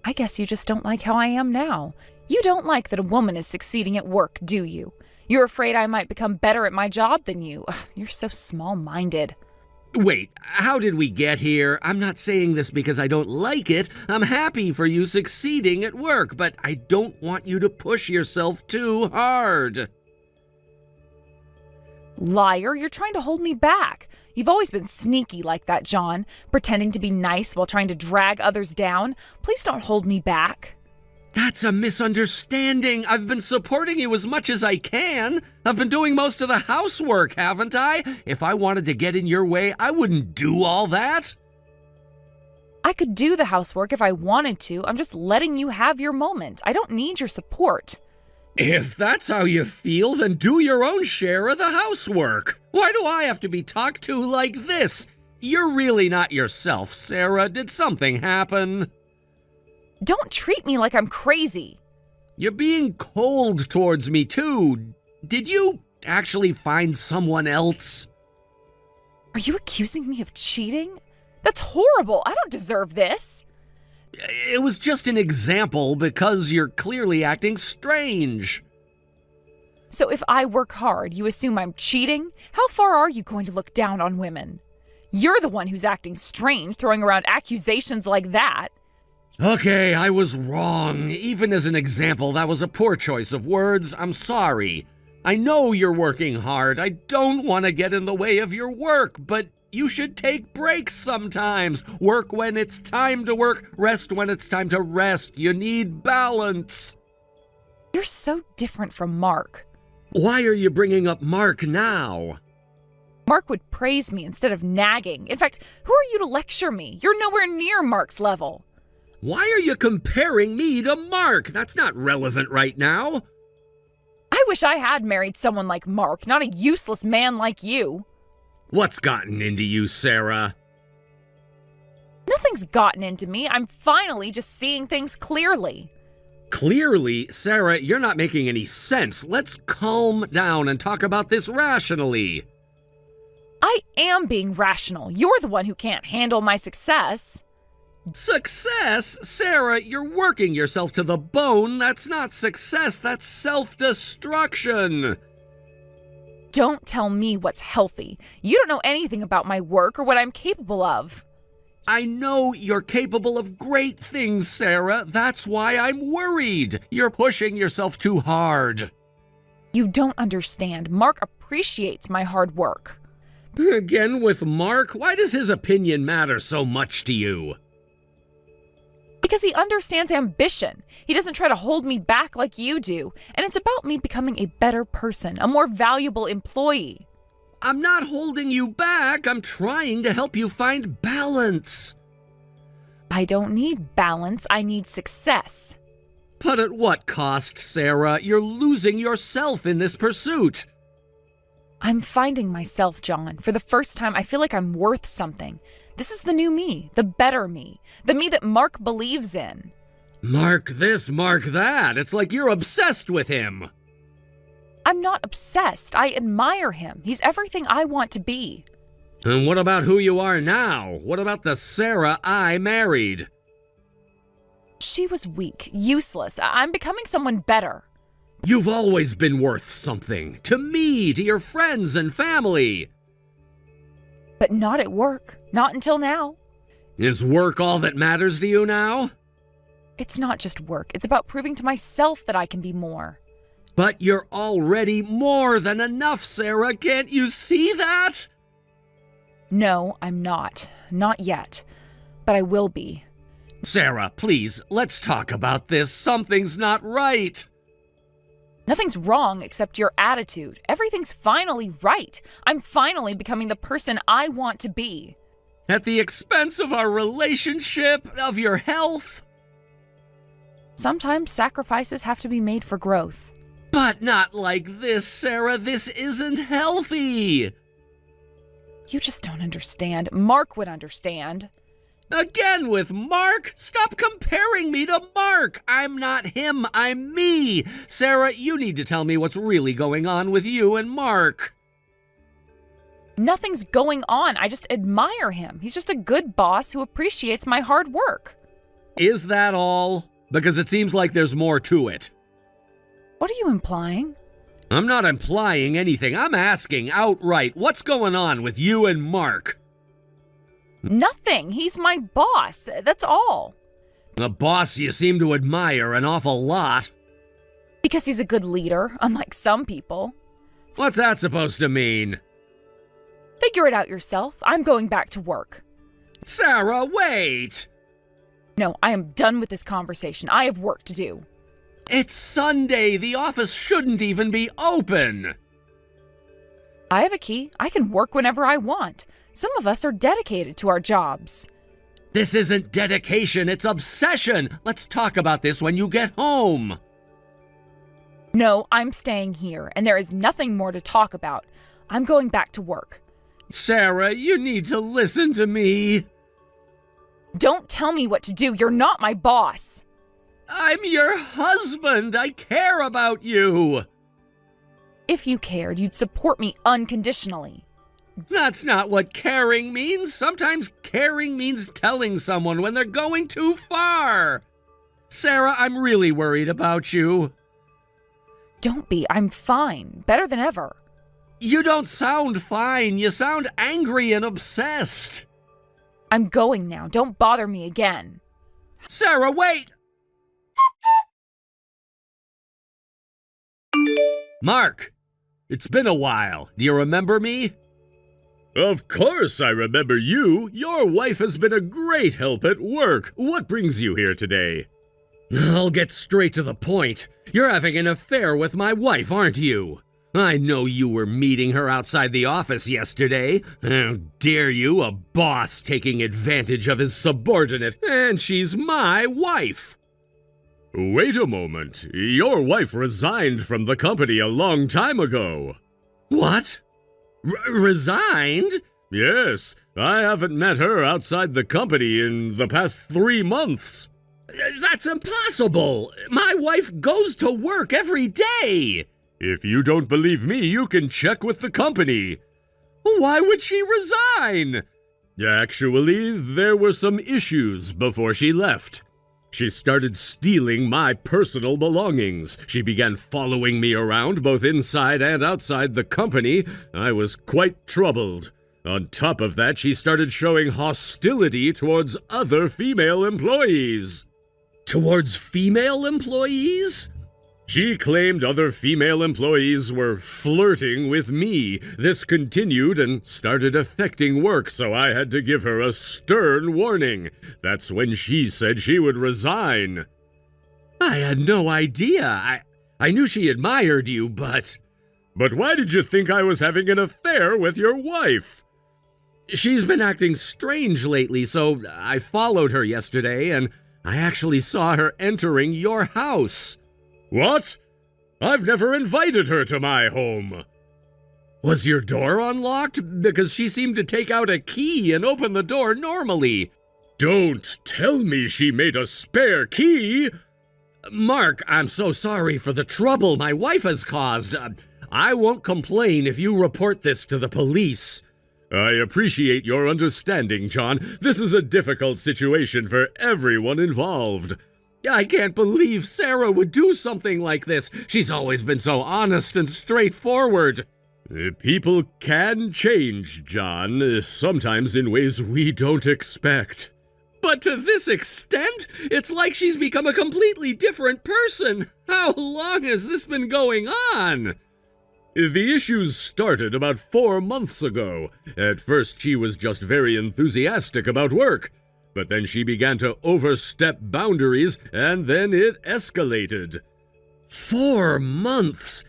I guess you just don't like how I am now. You don't like that a woman is succeeding at work, do you? You're afraid I might become better at my job than you. Ugh, you're so small-minded. Wait, how did we get here? I'm not saying this because I don't like it. I'm happy for you succeeding at work, but I don't want you to push yourself too hard. Liar, you're trying to hold me back. You've always been sneaky like that, John, pretending to be nice while trying to drag others down. Please don't hold me back. That's a misunderstanding. I've been supporting you as much as I can. I've been doing most of the housework, haven't I? If I wanted to get in your way, I wouldn't do all that. I could do the housework if I wanted to. I'm just letting you have your moment. I don't need your support. If that's how you feel, then do your own share of the housework. Why do I have to be talked to like this? You're really not yourself, Sarah. Did something happen? Don't treat me like I'm crazy. You're being cold towards me, too. Did you actually find someone else? Are you accusing me of cheating? That's horrible. I don't deserve this. It was just an example because you're clearly acting strange. So if I work hard, you assume I'm cheating? How far are you going to look down on women? You're the one who's acting strange, throwing around accusations like that. Okay, I was wrong. Even as an example, that was a poor choice of words. I'm sorry. I know you're working hard. I don't want to get in the way of your work, but you should take breaks sometimes. Work when it's time to work, rest when it's time to rest. You need balance. You're so different from Mark. Why are you bringing up Mark now? Mark would praise me instead of nagging. In fact, who are you to lecture me? You're nowhere near Mark's level. Why are you comparing me to Mark? That's not relevant right now. I wish I had married someone like Mark, not a useless man like you. What's gotten into you, Sarah? Nothing's gotten into me. I'm finally just seeing things clearly. Clearly, Sarah, you're not making any sense. Let's calm down and talk about this rationally. I am being rational. You're the one who can't handle my success. Success? Sarah, you're working yourself to the bone. That's not success, that's self-destruction. Don't tell me what's healthy. You don't know anything about my work or what I'm capable of. I know you're capable of great things, Sarah. That's why I'm worried. You're pushing yourself too hard. You don't understand. Mark appreciates my hard work. Again with Mark? Why does his opinion matter so much to you? Because he understands ambition. He doesn't try to hold me back like you do. And it's about me becoming a better person, a more valuable employee. I'm not holding you back. I'm trying to help you find balance. I don't need balance. I need success. But at what cost, Sarah? You're losing yourself in this pursuit. I'm finding myself, John. For the first time, I feel like I'm worth something. This is the new me, the better me, the me that Mark believes in. Mark this, Mark that. It's like you're obsessed with him. I'm not obsessed. I admire him. He's everything I want to be. And what about who you are now? What about the Sarah I married? She was weak, useless. I'm becoming someone better. You've always been worth something. To me, to your friends and family. But not at work. Not until now. Is work all that matters to you now? It's not just work. It's about proving to myself that I can be more. But you're already more than enough, Sarah. Can't you see that? No, I'm not. Not yet. But I will be. Sarah, please, let's talk about this. Something's not right. Nothing's wrong except your attitude. Everything's finally right. I'm finally becoming the person I want to be. At the expense of our relationship, of your health? Sometimes sacrifices have to be made for growth. But not like this, Sarah. This isn't healthy. You just don't understand. Mark would understand. Again with Mark? Stop comparing me to Mark. I'm not him, I'm me. Sarah, you need to tell me what's really going on with you and Mark. Nothing's going on. I just admire him. He's just a good boss who appreciates my hard work. Is that all? Because it seems like there's more to it. What are you implying? I'm not implying anything. I'm asking outright, what's going on with you and Mark? Nothing. He's my boss. That's all. A boss you seem to admire an awful lot. Because he's a good leader, unlike some people. What's that supposed to mean? Figure it out yourself. I'm going back to work. Sarah, wait! No, I am done with this conversation. I have work to do. It's Sunday. The office shouldn't even be open. I have a key. I can work whenever I want. Some of us are dedicated to our jobs. This isn't dedication, it's obsession. Let's talk about this when you get home. No, I'm staying here, and there is nothing more to talk about. I'm going back to work. Sarah, you need to listen to me. Don't tell me what to do. You're not my boss. I'm your husband. I care about you. If you cared, you'd support me unconditionally. That's not what caring means. Sometimes caring means telling someone when they're going too far. Sarah, I'm really worried about you. Don't be. I'm fine. Better than ever. You don't sound fine. You sound angry and obsessed. I'm going now. Don't bother me again. Sarah, wait! Mark, it's been a while. Do you remember me? Of course I remember you. Your wife has been a great help at work. What brings you here today? I'll get straight to the point. You're having an affair with my wife, aren't you? I know you were meeting her outside the office yesterday. How dare you, a boss taking advantage of his subordinate, and she's my wife. Wait a moment. Your wife resigned from the company a long time ago. What? Resigned? Yes, I haven't met her outside the company in the past 3 months. That's impossible! My wife goes to work every day! If you don't believe me, you can check with the company. Why would she resign? Actually, there were some issues before she left. She started stealing my personal belongings. She began following me around both inside and outside the company. I was quite troubled. On top of that, she started showing hostility towards other female employees. Towards female employees? She claimed other female employees were flirting with me. This continued and started affecting work, so I had to give her a stern warning. That's when she said she would resign. I had no idea. I knew she admired you, but... But why did you think I was having an affair with your wife? She's been acting strange lately, so I followed her yesterday, and I actually saw her entering your house. What? I've never invited her to my home. Was your door unlocked? Because she seemed to take out a key and open the door normally. Don't tell me she made a spare key. Mark, I'm so sorry for the trouble my wife has caused. I won't complain if you report this to the police. I appreciate your understanding, John. This is a difficult situation for everyone involved. I can't believe Sarah would do something like this. She's always been so honest and straightforward. People can change, John, sometimes in ways we don't expect. But to this extent, it's like she's become a completely different person. How long has this been going on? The issues started about 4 months ago. At first, she was just very enthusiastic about work. But then she began to overstep boundaries, and then it escalated. 4 months?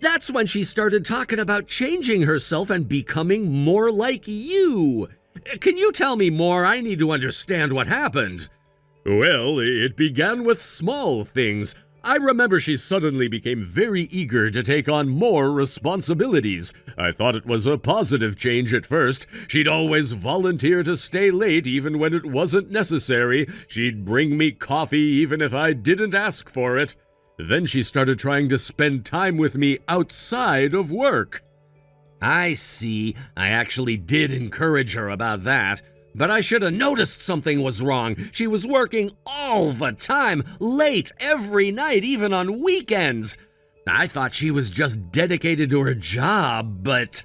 That's when she started talking about changing herself and becoming more like you. Can you tell me more? I need to understand what happened. Well, it began with small things. I remember she suddenly became very eager to take on more responsibilities. I thought it was a positive change at first. She'd always volunteer to stay late even when it wasn't necessary. She'd bring me coffee even if I didn't ask for it. Then she started trying to spend time with me outside of work. I see. I actually did encourage her about that. But I should have noticed something was wrong. She was working all the time, late every night, even on weekends. I thought she was just dedicated to her job, but...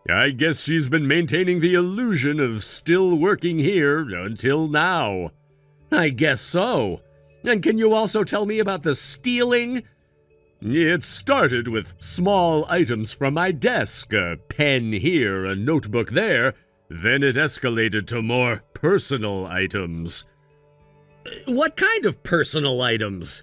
I guess she's been maintaining the illusion of still working here until now. I guess so. And can you also tell me about the stealing? It started with small items from my desk, a pen here, a notebook there. Then it escalated to more personal items. What kind of personal items?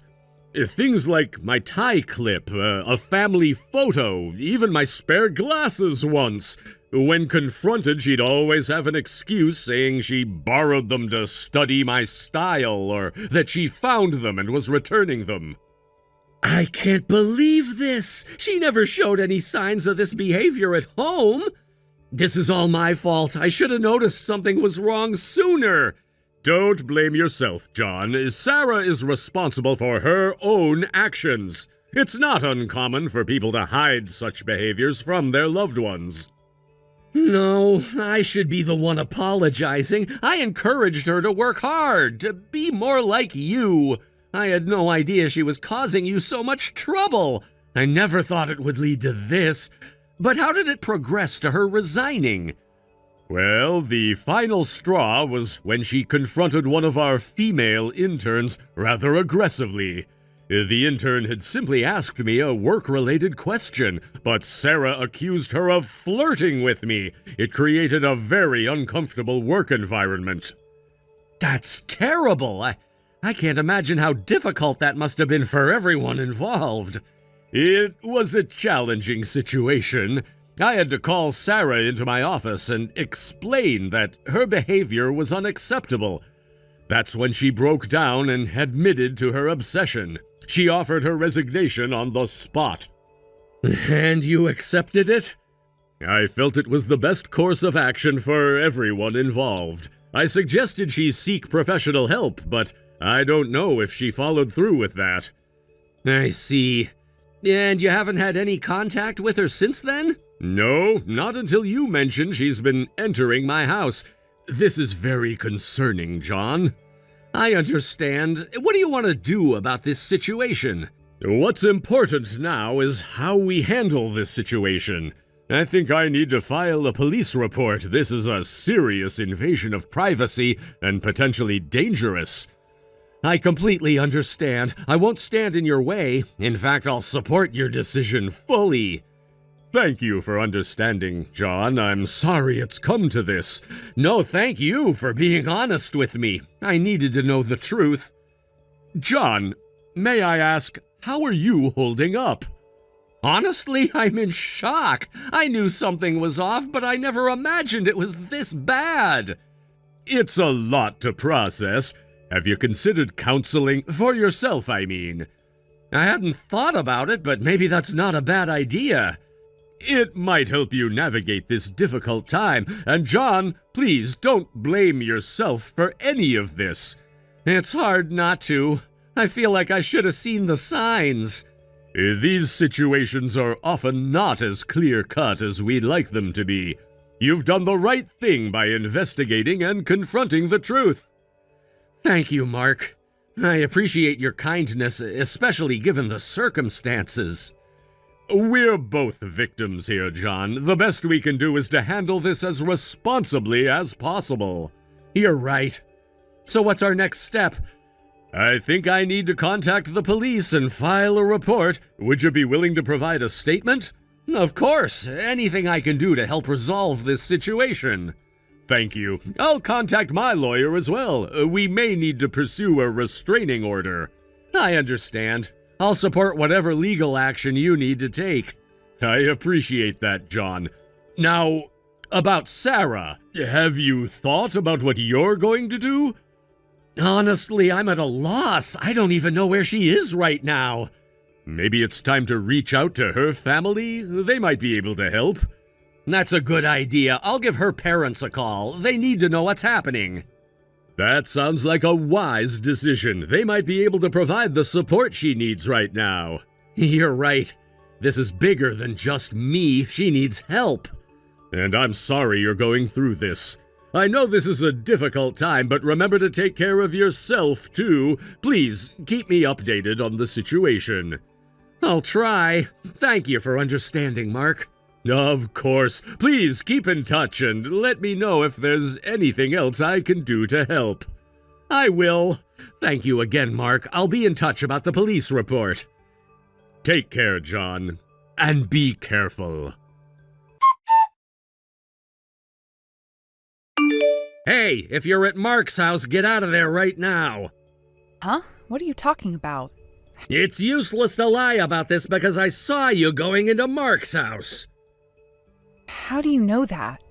Things like my tie clip, a family photo, even my spare glasses once. When confronted, she'd always have an excuse saying she borrowed them to study my style or that she found them and was returning them. I can't believe this! She never showed any signs of this behavior at home! This is all my fault. I should have noticed something was wrong sooner. Don't blame yourself, John. Sarah is responsible for her own actions. It's not uncommon for people to hide such behaviors from their loved ones. No, I should be the one apologizing. I encouraged her to work hard, to be more like you. I had no idea she was causing you so much trouble. I never thought it would lead to this. But how did it progress to her resigning? Well, the final straw was when she confronted one of our female interns rather aggressively. The intern had simply asked me a work-related question, but Sarah accused her of flirting with me. It created a very uncomfortable work environment. That's terrible! I can't imagine how difficult that must have been for everyone involved. It was a challenging situation. I had to call Sarah into my office and explain that her behavior was unacceptable. That's when she broke down and admitted to her obsession. She offered her resignation on the spot. And you accepted it? I felt it was the best course of action for everyone involved. I suggested she seek professional help, but I don't know if she followed through with that. I see. And you haven't had any contact with her since then? No, not until you mentioned she's been entering my house. This is very concerning, John. I understand. What do you want to do about this situation? What's important now is how we handle this situation. I think I need to file a police report. This is a serious invasion of privacy and potentially dangerous. I completely understand. I won't stand in your way. In fact, I'll support your decision fully. Thank you for understanding, John. I'm sorry it's come to this. No, thank you for being honest with me. I needed to know the truth. John, may I ask, how are you holding up? Honestly, I'm in shock. I knew something was off, but I never imagined it was this bad. It's a lot to process. Have you considered counseling? For yourself, I mean. I hadn't thought about it, but maybe that's not a bad idea. It might help you navigate this difficult time, and John, please don't blame yourself for any of this. It's hard not to. I feel like I should have seen the signs. These situations are often not as clear-cut as we'd like them to be. You've done the right thing by investigating and confronting the truth. Thank you, Mark. I appreciate your kindness, especially given the circumstances. We're both victims here, John. The best we can do is to handle this as responsibly as possible. You're right. So what's our next step? I think I need to contact the police and file a report. Would you be willing to provide a statement? Of course. Anything I can do to help resolve this situation. Thank you. I'll contact my lawyer as well. We may need to pursue a restraining order. I understand. I'll support whatever legal action you need to take. I appreciate that, John. Now, about Sarah, have you thought about what you're going to do? Honestly, I'm at a loss. I don't even know where she is right now. Maybe it's time to reach out to her family? They might be able to help. That's a good idea. I'll give her parents a call. They need to know what's happening. That sounds like a wise decision. They might be able to provide the support she needs right now. You're right. This is bigger than just me. She needs help. And I'm sorry you're going through this. I know this is a difficult time, but remember to take care of yourself, too. Please, keep me updated on the situation. I'll try. Thank you for understanding, Mark. Of course. Please keep in touch and let me know if there's anything else I can do to help. I will. Thank you again, Mark. I'll be in touch about the police report. Take care, John. And be careful. Hey, if you're at Mark's house, get out of there right now. Huh? What are you talking about? It's useless to lie about this because I saw you going into Mark's house. How do you know that?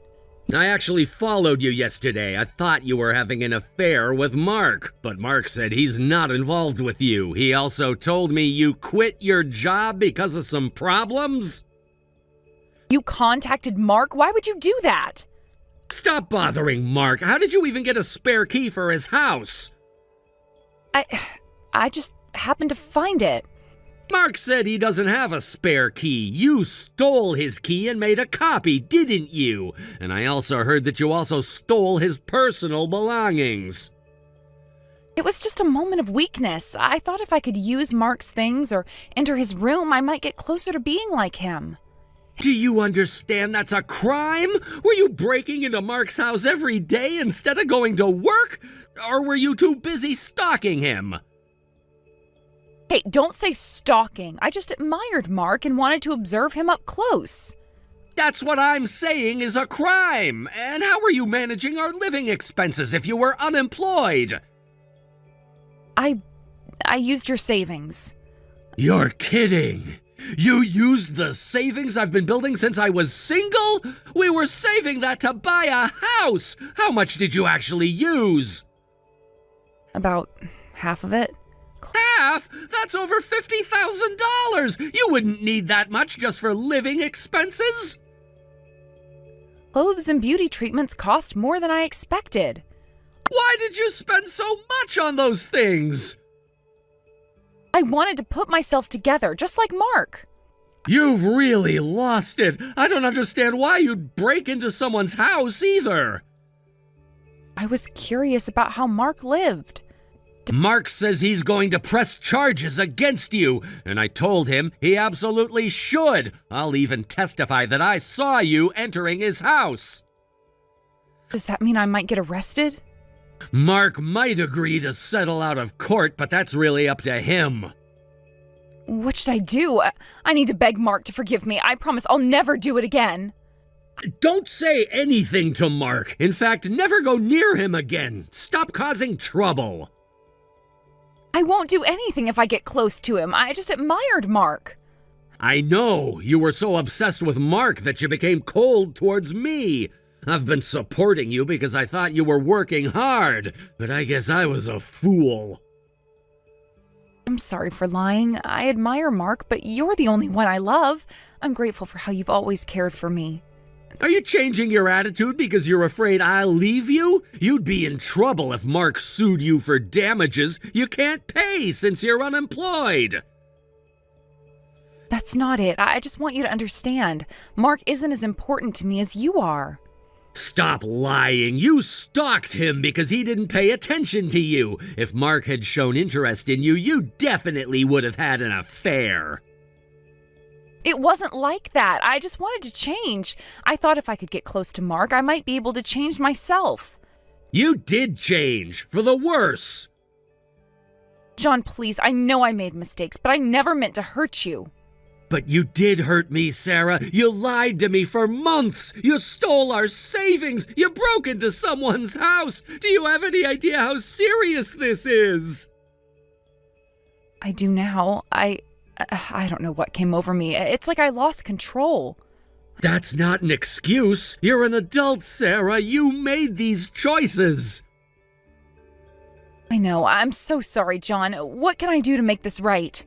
I actually followed you yesterday. I thought you were having an affair with Mark, but Mark said he's not involved with you. He also told me you quit your job because of some problems. You contacted Mark? Why would you do that? Stop bothering Mark. How did you even get a spare key for his house? I just happened to find it. Mark said he doesn't have a spare key. You stole his key and made a copy, didn't you? And I also heard that you also stole his personal belongings. It was just a moment of weakness. I thought if I could use Mark's things or enter his room, I might get closer to being like him. Do you understand that's a crime? Were you breaking into Mark's house every day instead of going to work? Or were you too busy stalking him? Hey, don't say stalking. I just admired Mark and wanted to observe him up close. That's what I'm saying is a crime. And how were you managing our living expenses if you were unemployed? I used your savings. You're kidding. You used the savings I've been building since I was single? We were saving that to buy a house. How much did you actually use? About half of it. Half? That's over $50,000. You wouldn't need that much just for living expenses. Clothes and beauty treatments cost more than I expected. Why did you spend so much on those things? I wanted to put myself together, just like Mark. You've really lost it. I don't understand why you'd break into someone's house either. I was curious about how Mark lived. Mark says he's going to press charges against you, and I told him he absolutely should. I'll even testify that I saw you entering his house. Does that mean I might get arrested? Mark might agree to settle out of court, but that's really up to him. What should I do? I need to beg Mark to forgive me. I promise I'll never do it again. Don't say anything to Mark. In fact, never go near him again. Stop causing trouble. I won't do anything if I get close to him. I just admired Mark. I know. You were so obsessed with Mark that you became cold towards me. I've been supporting you because I thought you were working hard, but I guess I was a fool. I'm sorry for lying. I admire Mark, but you're the only one I love. I'm grateful for how you've always cared for me. Are you changing your attitude because you're afraid I'll leave you? You'd be in trouble if Mark sued you for damages you can't pay since you're unemployed. That's not it. I just want you to understand. Mark isn't as important to me as you are. Stop lying. You stalked him because he didn't pay attention to you. If Mark had shown interest in you, you definitely would have had an affair. It wasn't like that. I just wanted to change. I thought if I could get close to Mark, I might be able to change myself. You did change, for the worse. John, please, I know I made mistakes, but I never meant to hurt you. But you did hurt me, Sarah. You lied to me for months. You stole our savings. You broke into someone's house. Do you have any idea how serious this is? I do now. I don't know what came over me. It's like I lost control. That's not an excuse. You're an adult, Sarah. You made these choices. I know. I'm so sorry, John. What can I do to make this right?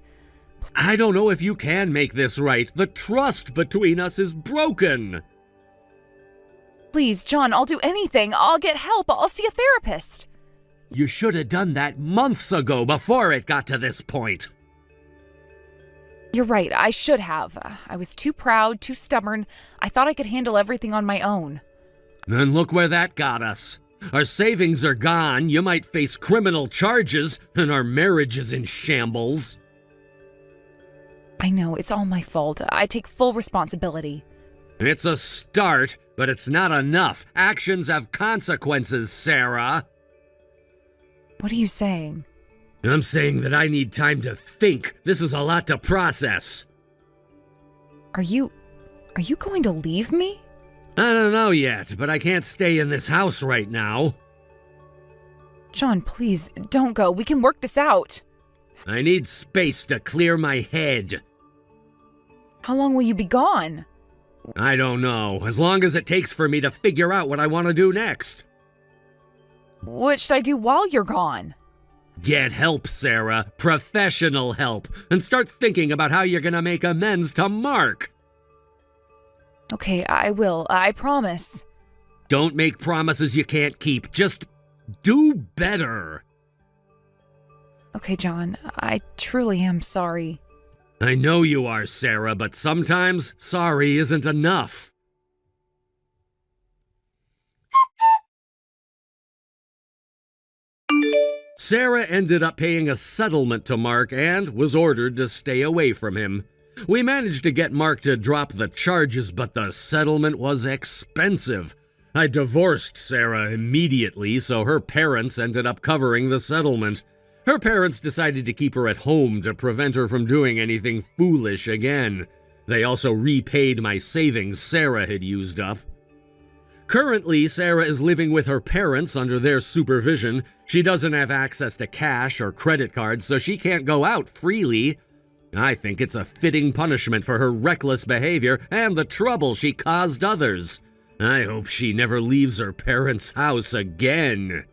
I don't know if you can make this right. The trust between us is broken. Please, John, I'll do anything. I'll get help. I'll see a therapist. You should have done that months ago before it got to this point. You're right. I should have. I was too proud, too stubborn. I thought I could handle everything on my own. And look where that got us. Our savings are gone. You might face criminal charges, and our marriage is in shambles. I know, it's all my fault. I take full responsibility. It's a start, but it's not enough. Actions have consequences, Sarah. What are you saying? I'm saying that I need time to think. This is a lot to process. Are you going to leave me? I don't know yet, but I can't stay in this house right now. John, please, don't go. We can work this out. I need space to clear my head. How long will you be gone? I don't know, as long as it takes for me to figure out what I want to do next. What should I do while you're gone? Get help, Sarah. Professional help. And start thinking about how you're gonna make amends to Mark. Okay, I will. I promise. Don't make promises you can't keep. Just do better. Okay, John. I truly am sorry. I know you are, Sarah, but sometimes sorry isn't enough. Sarah ended up paying a settlement to Mark and was ordered to stay away from him. We managed to get Mark to drop the charges, but the settlement was expensive. I divorced Sarah immediately, so her parents ended up covering the settlement. Her parents decided to keep her at home to prevent her from doing anything foolish again. They also repaid my savings Sarah had used up. Currently, Sarah is living with her parents under their supervision. She doesn't have access to cash or credit cards, so she can't go out freely. I think it's a fitting punishment for her reckless behavior and the trouble she caused others. I hope she never leaves her parents' house again.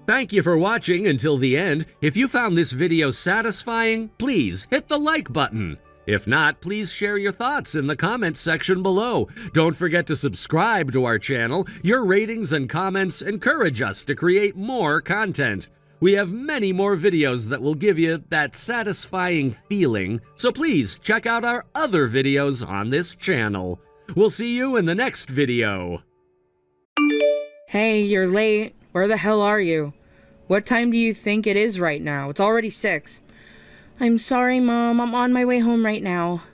Thank you for watching until the end. If you found this video satisfying, please hit the like button. If not, please share your thoughts in the comments section below. Don't forget to subscribe to our channel. Your ratings and comments encourage us to create more content. We have many more videos that will give you that satisfying feeling, so please check out our other videos on this channel. We'll see you in the next video. Hey, you're late. Where the hell are you? What time do you think it is right now? It's already 6. I'm sorry, Mom. I'm on my way home right now.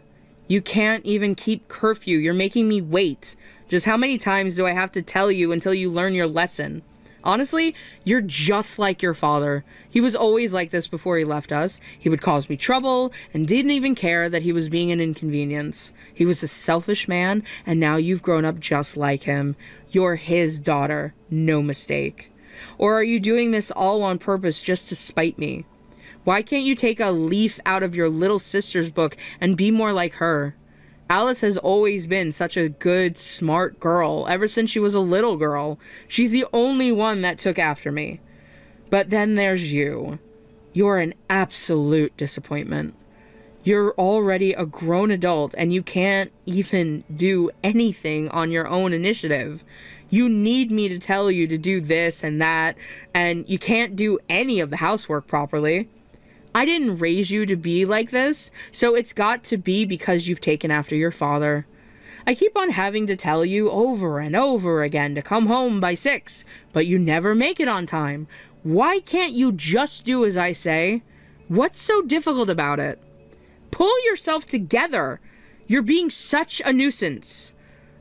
You can't even keep curfew. You're making me wait. Just how many times do I have to tell you until you learn your lesson? Honestly, you're just like your father. He was always like this before he left us. He would cause me trouble and didn't even care that he was being an inconvenience. He was a selfish man, and now you've grown up just like him. You're his daughter, no mistake. Or are you doing this all on purpose just to spite me? Why can't you take a leaf out of your little sister's book and be more like her? Alice has always been such a good, smart girl ever since she was a little girl. She's the only one that took after me. But then there's you. You're an absolute disappointment. You're already a grown adult and you can't even do anything on your own initiative. You need me to tell you to do this and that, and you can't do any of the housework properly. I didn't raise you to be like this, so it's got to be because you've taken after your father. I keep on having to tell you over and over again to come home by 6, but you never make it on time. Why can't you just do as I say? What's so difficult about it? Pull yourself together. You're being such a nuisance.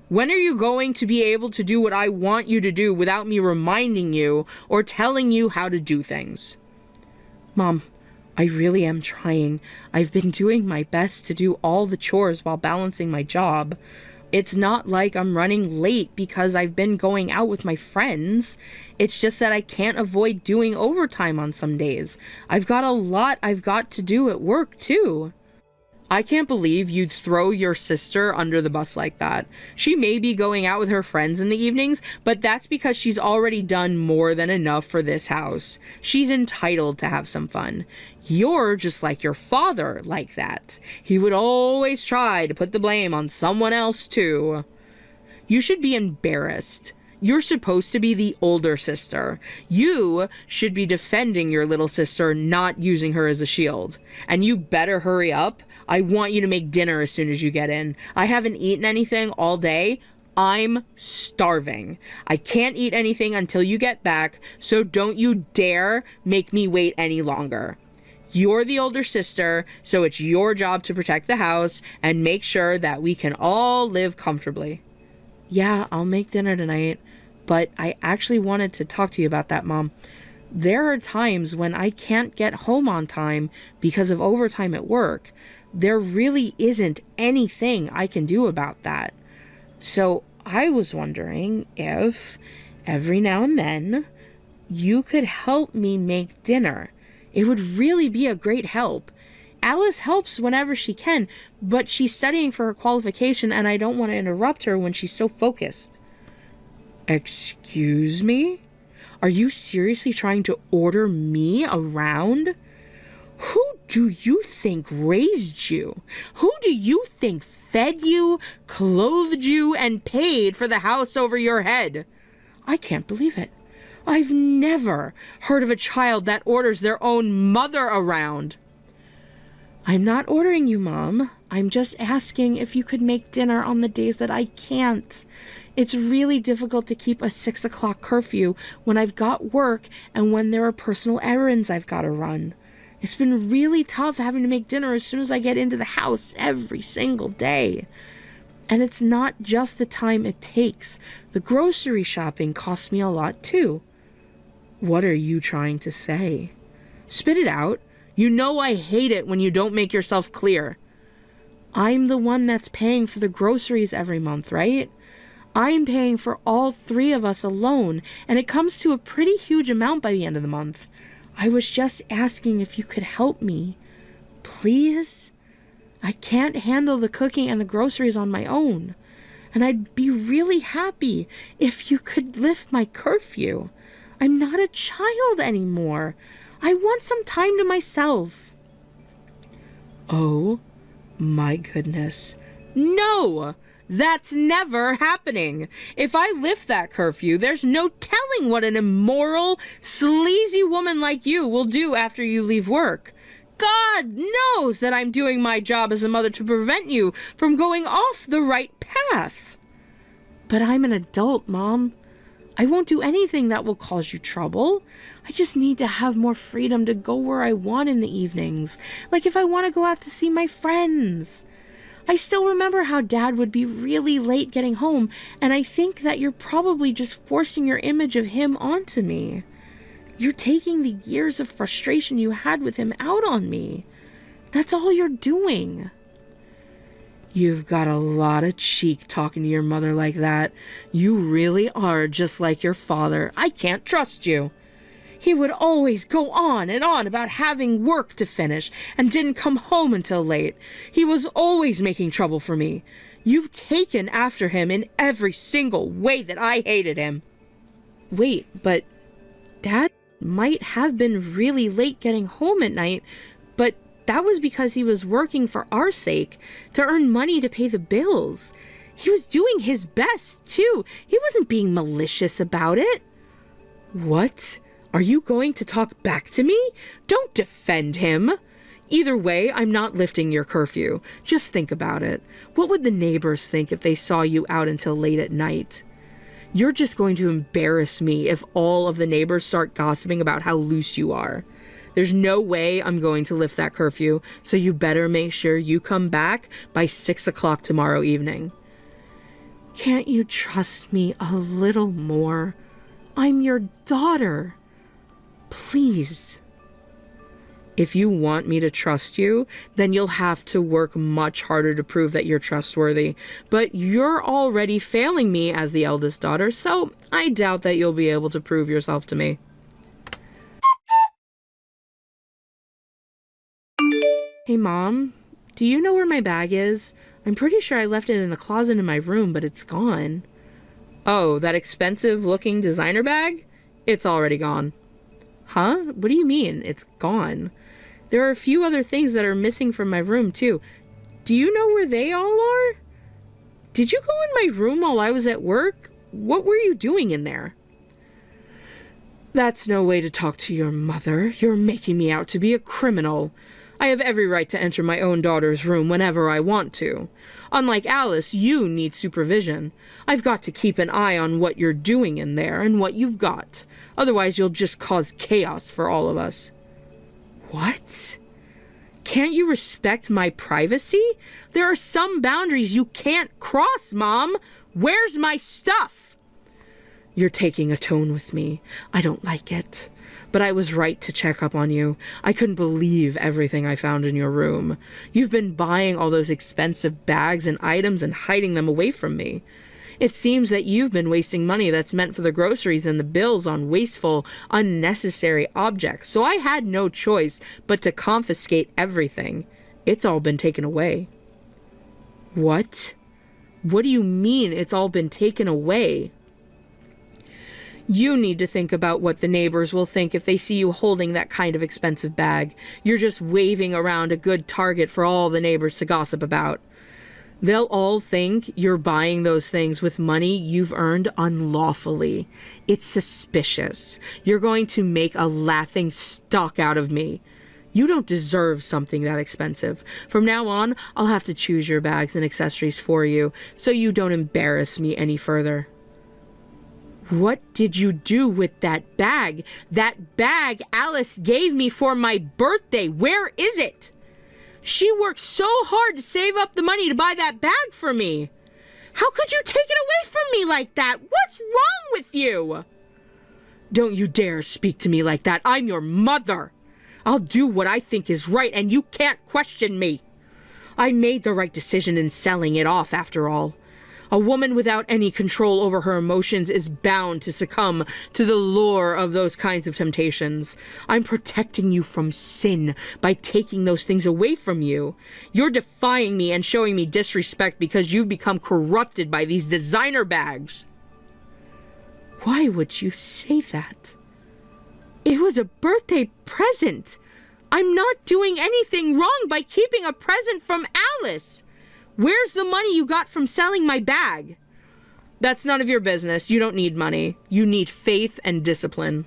When are you going to be able to do what I want you to do without me reminding you or telling you how to do things? Mom, I really am trying. I've been doing my best to do all the chores while balancing my job. It's not like I'm running late because I've been going out with my friends. It's just that I can't avoid doing overtime on some days. I've got a lot I've got to do at work too. I can't believe you'd throw your sister under the bus like that. She may be going out with her friends in the evenings, but that's because she's already done more than enough for this house. She's entitled to have some fun. You're just like your father like that. He would always try to put the blame on someone else too. You should be embarrassed. You're supposed to be the older sister. You should be defending your little sister, not using her as a shield. And you better hurry up. I want you to make dinner as soon as you get in. I haven't eaten anything all day. I'm starving. I can't eat anything until you get back, so don't you dare make me wait any longer. You're the older sister, so it's your job to protect the house and make sure that we can all live comfortably. Yeah, I'll make dinner tonight, but I actually wanted to talk to you about that, Mom. There are times when I can't get home on time because of overtime at work. There really isn't anything I can do about that. So I was wondering if every now and then you could help me make dinner. It would really be a great help. Alice helps whenever she can, but she's studying for her qualification and I don't want to interrupt her when she's so focused. Excuse me? Are you seriously trying to order me around? Who do you think raised you? Who do you think fed you, clothed you, and paid for the house over your head? I can't believe it. I've never heard of a child that orders their own mother around. I'm not ordering you, Mom. I'm just asking if you could make dinner on the days that I can't. It's really difficult to keep a 6 o'clock curfew when I've got work and when there are personal errands I've got to run. It's been really tough having to make dinner as soon as I get into the house every single day. And it's not just the time it takes. The grocery shopping costs me a lot too. What are you trying to say? Spit it out. You know I hate it when you don't make yourself clear. I'm the one that's paying for the groceries every month, right? I'm paying for all 3 of us alone, and it comes to a pretty huge amount by the end of the month. I was just asking if you could help me. Please? I can't handle the cooking and the groceries on my own. And I'd be really happy if you could lift my curfew. I'm not a child anymore. I want some time to myself. Oh My goodness. No! That's never happening. If I lift that curfew, there's no telling what an immoral, sleazy woman like you will do after you leave work. God knows that I'm doing my job as a mother to prevent you from going off the right path. But I'm an adult, Mom. I won't do anything that will cause you trouble. I just need to have more freedom to go where I want in the evenings, like if I want to go out to see my friends. I still remember how Dad would be really late getting home, and I think that you're probably just forcing your image of him onto me. You're taking the years of frustration you had with him out on me. That's all you're doing. You've got a lot of cheek talking to your mother like that. You really are just like your father. I can't trust you. He would always go on and on about having work to finish and didn't come home until late. He was always making trouble for me. You've taken after him in every single way that I hated him. Wait, but Dad might have been really late getting home at night, but that was because he was working for our sake, to earn money to pay the bills. He was doing his best, too. He wasn't being malicious about it. What? Are you going to talk back to me? Don't defend him. Either way, I'm not lifting your curfew. Just think about it. What would the neighbors think if they saw you out until late at night? You're just going to embarrass me if all of the neighbors start gossiping about how loose you are. There's no way I'm going to lift that curfew, so you better make sure you come back by 6 o'clock tomorrow evening. Can't you trust me a little more? I'm your daughter. Please. If you want me to trust you, then you'll have to work much harder to prove that you're trustworthy. But you're already failing me as the eldest daughter, so I doubt that you'll be able to prove yourself to me. Hey, Mom, do you know where my bag is? I'm pretty sure I left it in the closet in my room, but it's gone. Oh, that expensive-looking designer bag? It's already gone. Huh? What do you mean, it's gone? There are a few other things that are missing from my room, too. Do you know where they all are? Did you go in my room while I was at work? What were you doing in there? That's no way to talk to your mother. You're making me out to be a criminal. I have every right to enter my own daughter's room whenever I want to. Unlike Alice, you need supervision. I've got to keep an eye on what you're doing in there and what you've got. Otherwise, you'll just cause chaos for all of us. What? Can't you respect my privacy? There are some boundaries you can't cross, Mom. Where's my stuff? You're taking a tone with me. I don't like it. But I was right to check up on you. I couldn't believe everything I found in your room. You've been buying all those expensive bags and items and hiding them away from me. It seems that you've been wasting money that's meant for the groceries and the bills on wasteful, unnecessary objects. So I had no choice but to confiscate everything. It's all been taken away. What? What do you mean it's all been taken away? You need to think about what the neighbors will think if they see you holding that kind of expensive bag. You're just waving around a good target for all the neighbors to gossip about. They'll all think you're buying those things with money you've earned unlawfully. It's suspicious. You're going to make a laughing stock out of me. You don't deserve something that expensive. From now on, I'll have to choose your bags and accessories for you, so you don't embarrass me any further. What did you do with that bag? That bag Alice gave me for my birthday. Where is it? She worked so hard to save up the money to buy that bag for me. How could you take it away from me like that? What's wrong with you? Don't you dare speak to me like that. I'm your mother. I'll do what I think is right, and you can't question me. I made the right decision in selling it off, after all. A woman without any control over her emotions is bound to succumb to the lure of those kinds of temptations. I'm protecting you from sin by taking those things away from you. You're defying me and showing me disrespect because you've become corrupted by these designer bags. Why would you say that? It was a birthday present. I'm not doing anything wrong by keeping a present from Alice. Where's the money you got from selling my bag? That's none of your business. You don't need money. You need faith and discipline.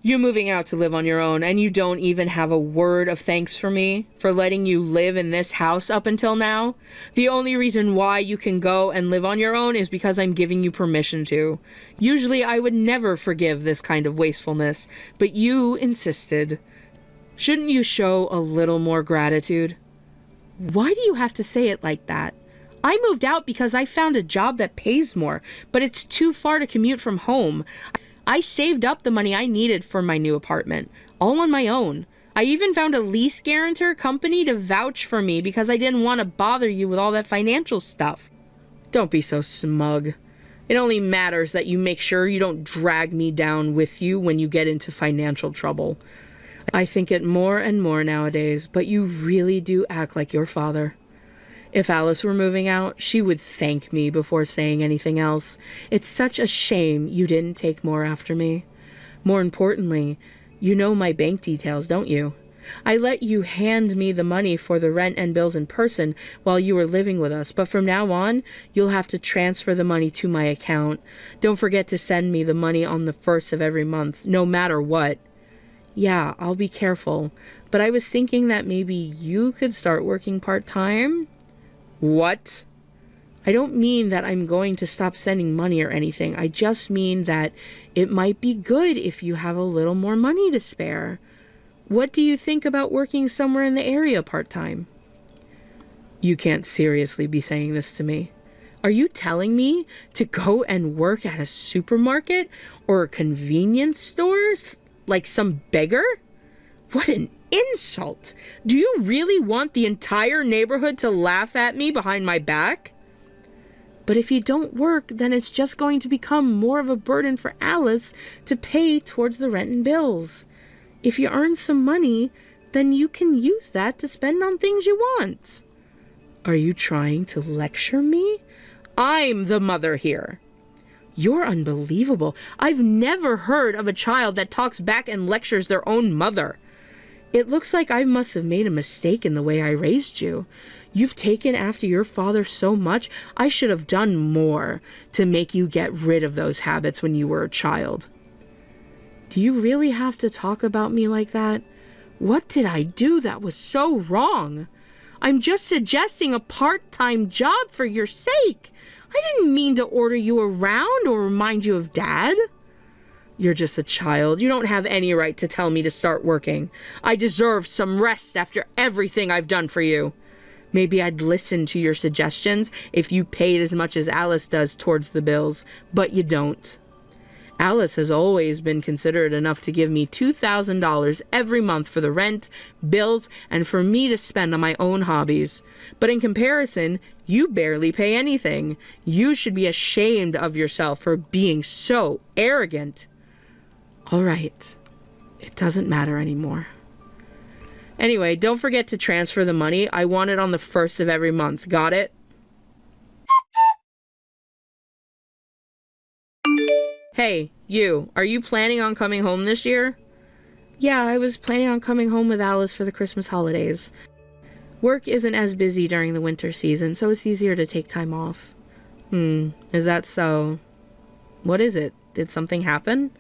You're moving out to live on your own, and you don't even have a word of thanks for me for letting you live in this house up until now. The only reason why you can go and live on your own is because I'm giving you permission to. Usually I would never forgive this kind of wastefulness, but you insisted. Shouldn't you show a little more gratitude? Why do you have to say it like that? I moved out because I found a job that pays more, but it's too far to commute from home. I saved up the money I needed for my new apartment, all on my own. I even found a lease guarantor company to vouch for me because I didn't want to bother you with all that financial stuff. Don't be so smug. It only matters that you make sure you don't drag me down with you when you get into financial trouble. I think it more and more nowadays, but you really do act like your father. If Alice were moving out, she would thank me before saying anything else. It's such a shame you didn't take more after me. More importantly, you know my bank details, don't you? I let you hand me the money for the rent and bills in person while you were living with us, but from now on, you'll have to transfer the money to my account. Don't forget to send me the money on the 1st of every month, no matter what. Yeah, I'll be careful, but I was thinking that maybe you could start working part-time? What? I don't mean that I'm going to stop sending money or anything. I just mean that it might be good if you have a little more money to spare. What do you think about working somewhere in the area part-time? You can't seriously be saying this to me. Are you telling me to go and work at a supermarket or a convenience store like some beggar? What an insult! Do you really want the entire neighborhood to laugh at me behind my back? But if you don't work, then it's just going to become more of a burden for Alice to pay towards the rent and bills. If you earn some money, then you can use that to spend on things you want. Are you trying to lecture me? I'm the mother here. You're unbelievable. I've never heard of a child that talks back and lectures their own mother. It looks like I must have made a mistake in the way I raised you. You've taken after your father so much, I should have done more to make you get rid of those habits when you were a child. Do you really have to talk about me like that? What did I do that was so wrong? I'm just suggesting a part-time job for your sake. I didn't mean to order you around or remind you of Dad. You're just a child. You don't have any right to tell me to start working. I deserve some rest after everything I've done for you. Maybe I'd listen to your suggestions if you paid as much as Alice does towards the bills, but you don't. Alice has always been considerate enough to give me $2,000 every month for the rent, bills, and for me to spend on my own hobbies. But in comparison, you barely pay anything. You should be ashamed of yourself for being so arrogant. All right, it doesn't matter anymore. Anyway, don't forget to transfer the money. I want it on the 1st of every month. Got it? Hey, you, are you planning on coming home this year? Yeah, I was planning on coming home with Alice for the Christmas holidays. Work isn't as busy during the winter season, so it's easier to take time off. Is that so? What is it? Did something happen?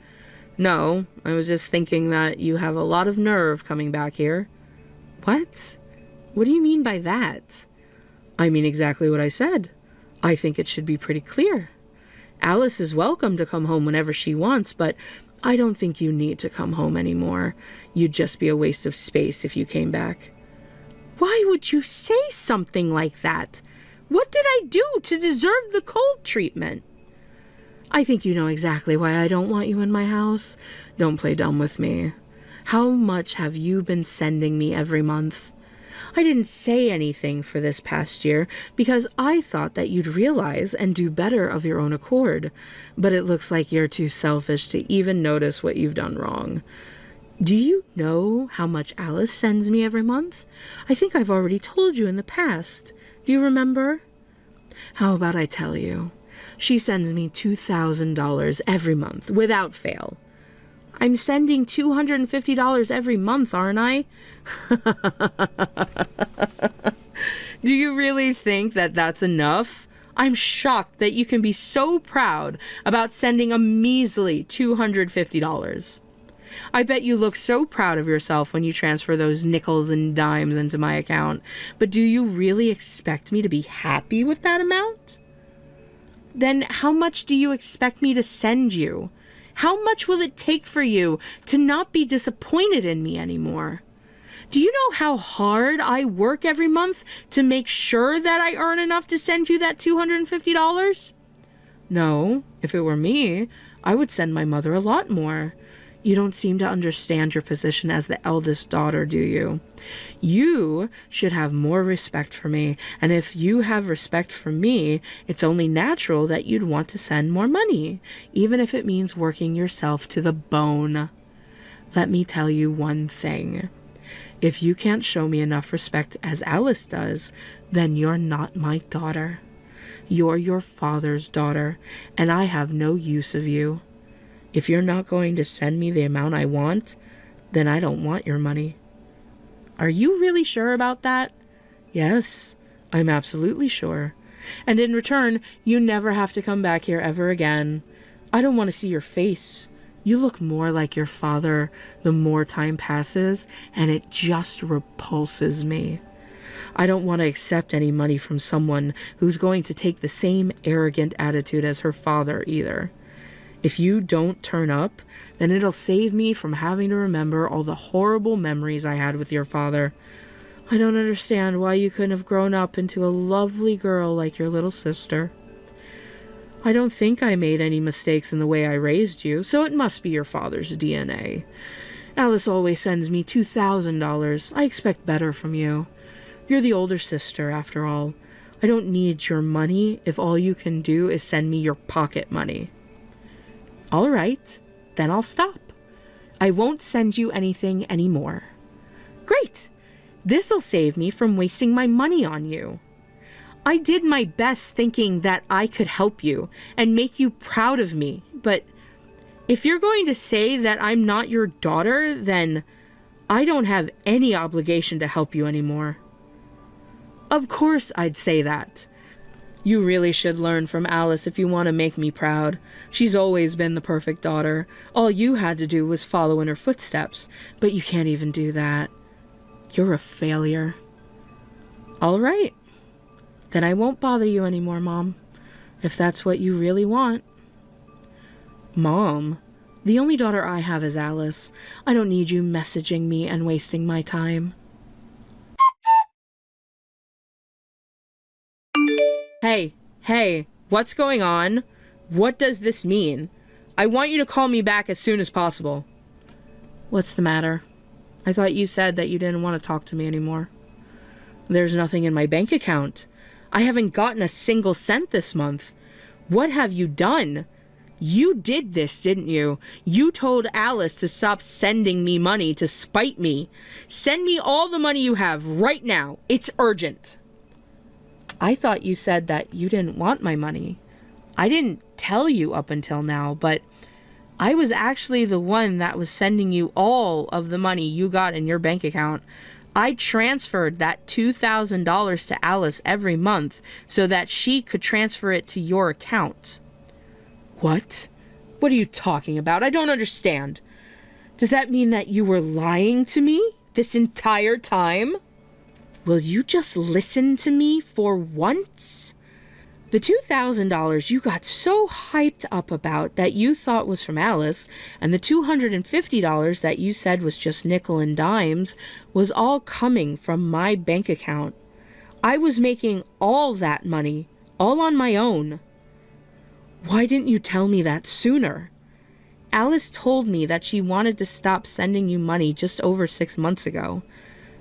No, I was just thinking that you have a lot of nerve coming back here. What? What do you mean by that? I mean exactly what I said. I think it should be pretty clear. Alice is welcome to come home whenever she wants, but I don't think you need to come home anymore. You'd just be a waste of space if you came back. Why would you say something like that? What did I do to deserve the cold treatment? I think you know exactly why I don't want you in my house. Don't play dumb with me. How much have you been sending me every month? I didn't say anything for this past year because I thought that you'd realize and do better of your own accord. But it looks like you're too selfish to even notice what you've done wrong. Do you know how much Alice sends me every month? I think I've already told you in the past. Do you remember? How about I tell you? She sends me $2,000 every month without fail. I'm sending $250 every month, aren't I? Do you really think that that's enough? I'm shocked that you can be so proud about sending a measly $250. I bet you look so proud of yourself when you transfer those nickels and dimes into my account. But do you really expect me to be happy with that amount? Then how much do you expect me to send you? How much will it take for you to not be disappointed in me anymore? Do you know how hard I work every month to make sure that I earn enough to send you that $250? No, if it were me, I would send my mother a lot more. You don't seem to understand your position as the eldest daughter, do you? You should have more respect for me, and if you have respect for me, it's only natural that you'd want to send more money, even if it means working yourself to the bone. Let me tell you one thing. If you can't show me enough respect as Alice does, then you're not my daughter. You're your father's daughter, and I have no use of you. If you're not going to send me the amount I want, then I don't want your money. Are you really sure about that? Yes, I'm absolutely sure. And in return, you never have to come back here ever again. I don't want to see your face. You look more like your father the more time passes, and it just repulses me. I don't want to accept any money from someone who's going to take the same arrogant attitude as her father either. If you don't turn up, then it'll save me from having to remember all the horrible memories I had with your father. I don't understand why you couldn't have grown up into a lovely girl like your little sister. I don't think I made any mistakes in the way I raised you, so it must be your father's DNA. Alice always sends me $2,000. I expect better from you. You're the older sister, after all. I don't need your money if all you can do is send me your pocket money. All right, then I'll stop. I won't send you anything anymore. Great! This'll save me from wasting my money on you. I did my best thinking that I could help you and make you proud of me, but if you're going to say that I'm not your daughter, then I don't have any obligation to help you anymore. Of course I'd say that. You really should learn from Alice if you want to make me proud. She's always been the perfect daughter. All you had to do was follow in her footsteps, but you can't even do that. You're a failure. All right. Then I won't bother you anymore, Mom, if that's what you really want. Mom, the only daughter I have is Alice. I don't need you messaging me and wasting my time. Hey, what's going on? What does this mean? I want you to call me back as soon as possible. What's the matter? I thought you said that you didn't want to talk to me anymore. There's nothing in my bank account. I haven't gotten a single cent this month. What have you done? You did this, didn't you? You told Alice to stop sending me money to spite me. Send me all the money you have right now. It's urgent. I thought you said that you didn't want my money. I didn't tell you up until now, but I was actually the one that was sending you all of the money you got in your bank account. I transferred that $2,000 to Alice every month so that she could transfer it to your account. What? What are you talking about? I don't understand. Does that mean that you were lying to me this entire time? Will you just listen to me for once? The $2,000 you got so hyped up about that you thought was from Alice, and the $250 that you said was just nickel and dimes, was all coming from my bank account. I was making all that money, all on my own. Why didn't you tell me that sooner? Alice told me that she wanted to stop sending you money just over 6 months ago.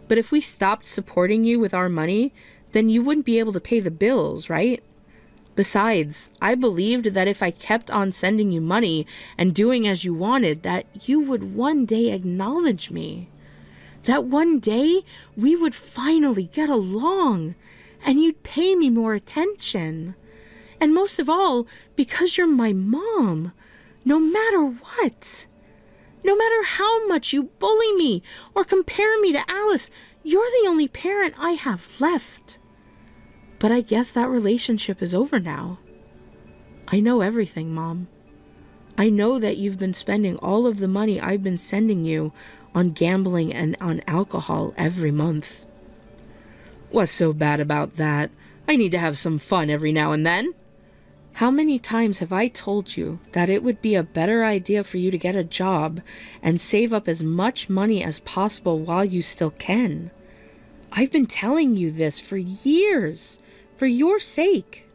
But if we stopped supporting you with our money, then you wouldn't be able to pay the bills, right? Besides, I believed that if I kept on sending you money and doing as you wanted, that you would one day acknowledge me. That one day we would finally get along, and you'd pay me more attention. And most of all, because you're my mom. No matter what. No matter how much you bully me or compare me to Alice, you're the only parent I have left. But I guess that relationship is over now. I know everything, Mom. I know that you've been spending all of the money I've been sending you on gambling and on alcohol every month. What's so bad about that? I need to have some fun every now and then. How many times have I told you that it would be a better idea for you to get a job and save up as much money as possible while you still can? I've been telling you this for years, for your sake.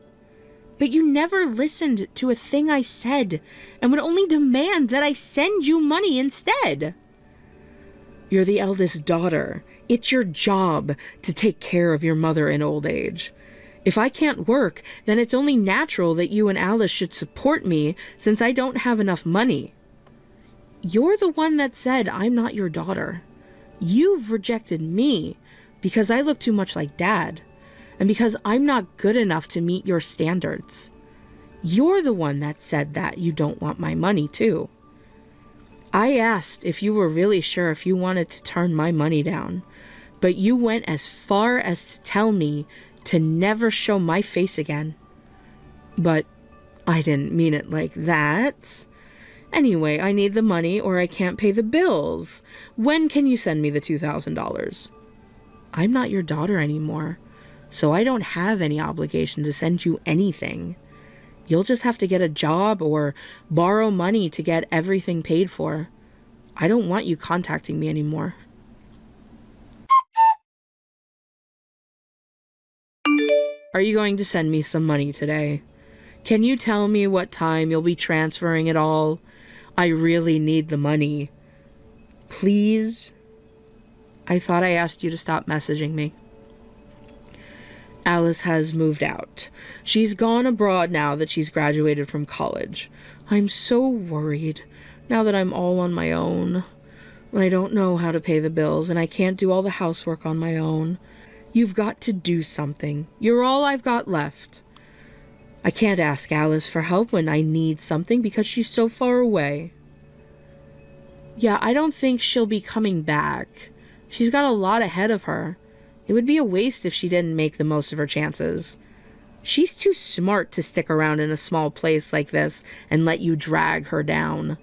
But you never listened to a thing I said and would only demand that I send you money instead. You're the eldest daughter. It's your job to take care of your mother in old age. If I can't work, then it's only natural that you and Alice should support me since I don't have enough money. You're the one that said I'm not your daughter. You've rejected me because I look too much like Dad and because I'm not good enough to meet your standards. You're the one that said that you don't want my money too. I asked if you were really sure if you wanted to turn my money down, but you went as far as to tell me to never show my face again. But I didn't mean it like that. Anyway, I need the money or I can't pay the bills. When can you send me the $2,000? I'm not your daughter anymore, so I don't have any obligation to send you anything. You'll just have to get a job or borrow money to get everything paid for. I don't want you contacting me anymore. Are you going to send me some money today? Can you tell me what time you'll be transferring it all? I really need the money. Please? I thought I asked you to stop messaging me. Alice has moved out. She's gone abroad now that she's graduated from college. I'm so worried now that I'm all on my own. I don't know how to pay the bills and I can't do all the housework on my own. You've got to do something. You're all I've got left. I can't ask Alice for help when I need something because she's so far away. Yeah, I don't think she'll be coming back. She's got a lot ahead of her. It would be a waste if she didn't make the most of her chances. She's too smart to stick around in a small place like this and let you drag her down.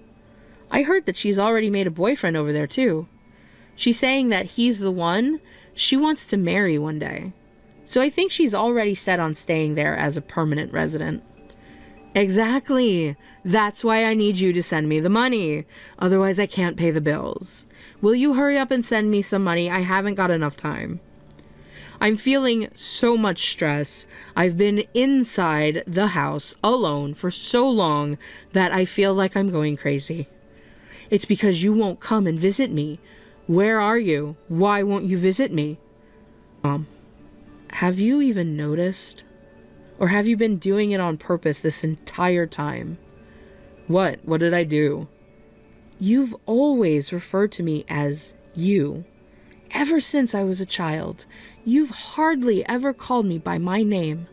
I heard that she's already made a boyfriend over there too. She's saying that he's the one she wants to marry one day. So I think she's already set on staying there as a permanent resident. Exactly. That's why I need you to send me the money. Otherwise I can't pay the bills. Will you hurry up and send me some money? I haven't got enough time. I'm feeling so much stress. I've been inside the house alone for so long that I feel like I'm going crazy. It's because you won't come and visit me. Where are you? Why won't you visit me? Mom, have you even noticed? Or have you been doing it on purpose this entire time? What? What did I do? You've always referred to me as you. Ever since I was a child, you've hardly ever called me by my name.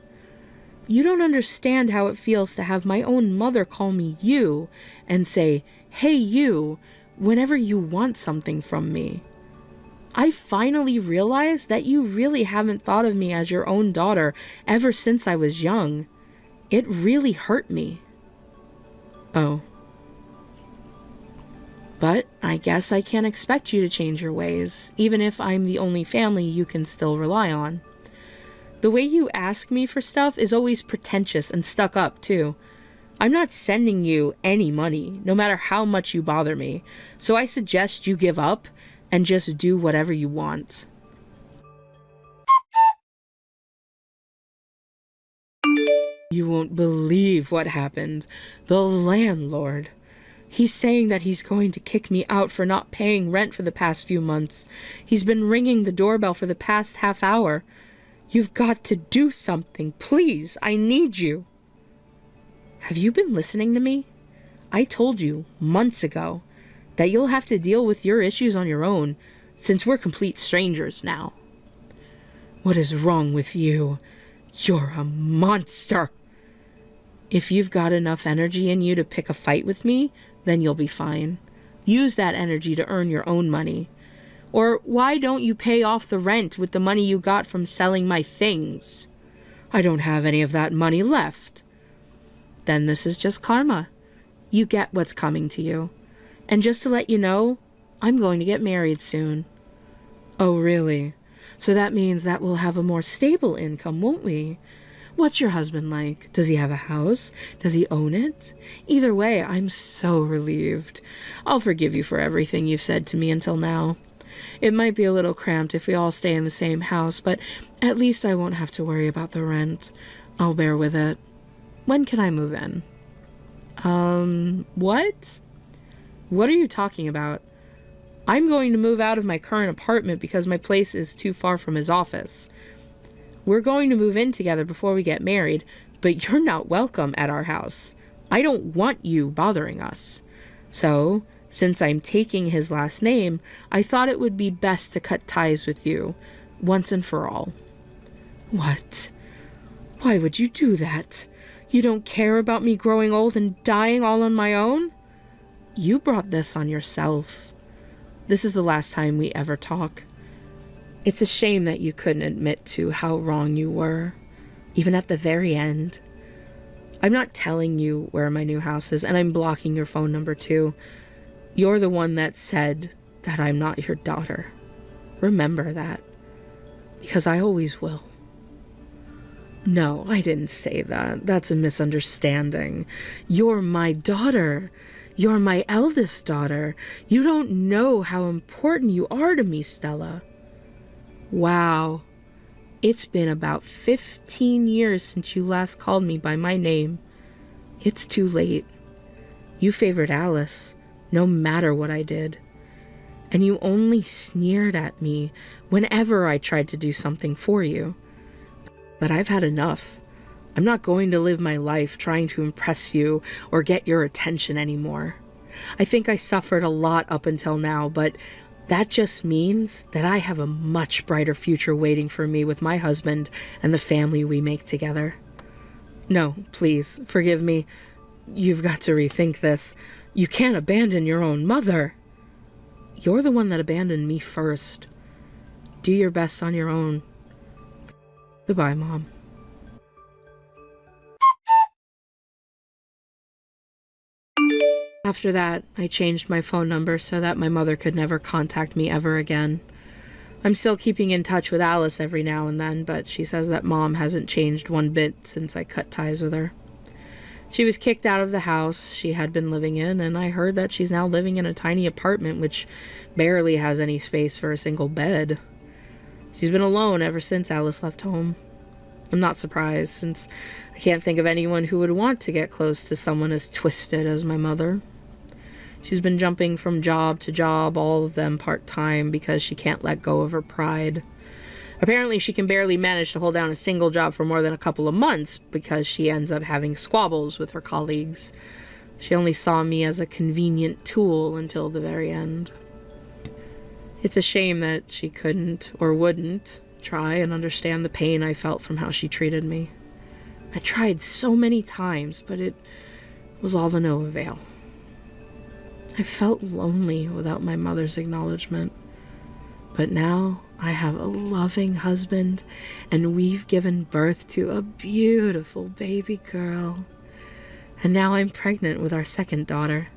You don't understand how it feels to have my own mother call me you and say, "Hey, you," whenever you want something from me. I finally realized that you really haven't thought of me as your own daughter ever since I was young. It really hurt me. Oh. But I guess I can't expect you to change your ways, even if I'm the only family you can still rely on. The way you ask me for stuff is always pretentious and stuck up, too. I'm not sending you any money, no matter how much you bother me, so I suggest you give up and just do whatever you want. You won't believe what happened. The landlord. He's saying that he's going to kick me out for not paying rent for the past few months. He's been ringing the doorbell for the past half hour. You've got to do something. Please, I need you. Have you been listening to me? I told you months ago that you'll have to deal with your issues on your own, since we're complete strangers now. What is wrong with you? You're a monster. If you've got enough energy in you to pick a fight with me, then you'll be fine. Use that energy to earn your own money. Or why don't you pay off the rent with the money you got from selling my things? I don't have any of that money left. Then this is just karma. You get what's coming to you. And just to let you know, I'm going to get married soon. Oh, really? So that means that we'll have a more stable income, won't we? What's your husband like? Does he have a house? Does he own it? Either way, I'm so relieved. I'll forgive you for everything you've said to me until now. It might be a little cramped if we all stay in the same house, but at least I won't have to worry about the rent. I'll bear with it. When can I move in? What? What are you talking about? I'm going to move out of my current apartment because my place is too far from his office. We're going to move in together before we get married, but you're not welcome at our house. I don't want you bothering us. So, since I'm taking his last name, I thought it would be best to cut ties with you, once and for all. What? Why would you do that? You don't care about me growing old and dying all on my own? You brought this on yourself. This is the last time we ever talk. It's a shame that you couldn't admit to how wrong you were, even at the very end. I'm not telling you where my new house is, and I'm blocking your phone number too. You're the one that said that I'm not your daughter. Remember that, because I always will. No, I didn't say that. That's a misunderstanding. You're my daughter. You're my eldest daughter. You don't know how important you are to me, Stella. Wow. It's been about 15 years since you last called me by my name. It's too late. You favored Alice, no matter what I did. And you only sneered at me whenever I tried to do something for you. But I've had enough. I'm not going to live my life trying to impress you or get your attention anymore. I think I suffered a lot up until now, but that just means that I have a much brighter future waiting for me with my husband and the family we make together. No, please, forgive me. You've got to rethink this. You can't abandon your own mother. You're the one that abandoned me first. Do your best on your own. Goodbye, Mom. After that, I changed my phone number so that my mother could never contact me ever again. I'm still keeping in touch with Alice every now and then, but she says that Mom hasn't changed one bit since I cut ties with her. She was kicked out of the house she had been living in, and I heard that she's now living in a tiny apartment which barely has any space for a single bed. She's been alone ever since Alice left home. I'm not surprised, since I can't think of anyone who would want to get close to someone as twisted as my mother. She's been jumping from job to job, all of them part-time, because she can't let go of her pride. Apparently, she can barely manage to hold down a single job for more than a couple of months because she ends up having squabbles with her colleagues. She only saw me as a convenient tool until the very end. It's a shame that she couldn't or wouldn't try and understand the pain I felt from how she treated me. I tried so many times, but it was all to no avail. I felt lonely without my mother's acknowledgement. But now I have a loving husband, and we've given birth to a beautiful baby girl. And now I'm pregnant with our second daughter.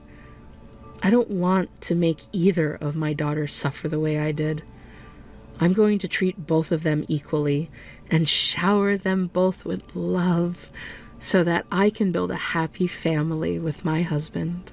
I don't want to make either of my daughters suffer the way I did. I'm going to treat both of them equally and shower them both with love so that I can build a happy family with my husband.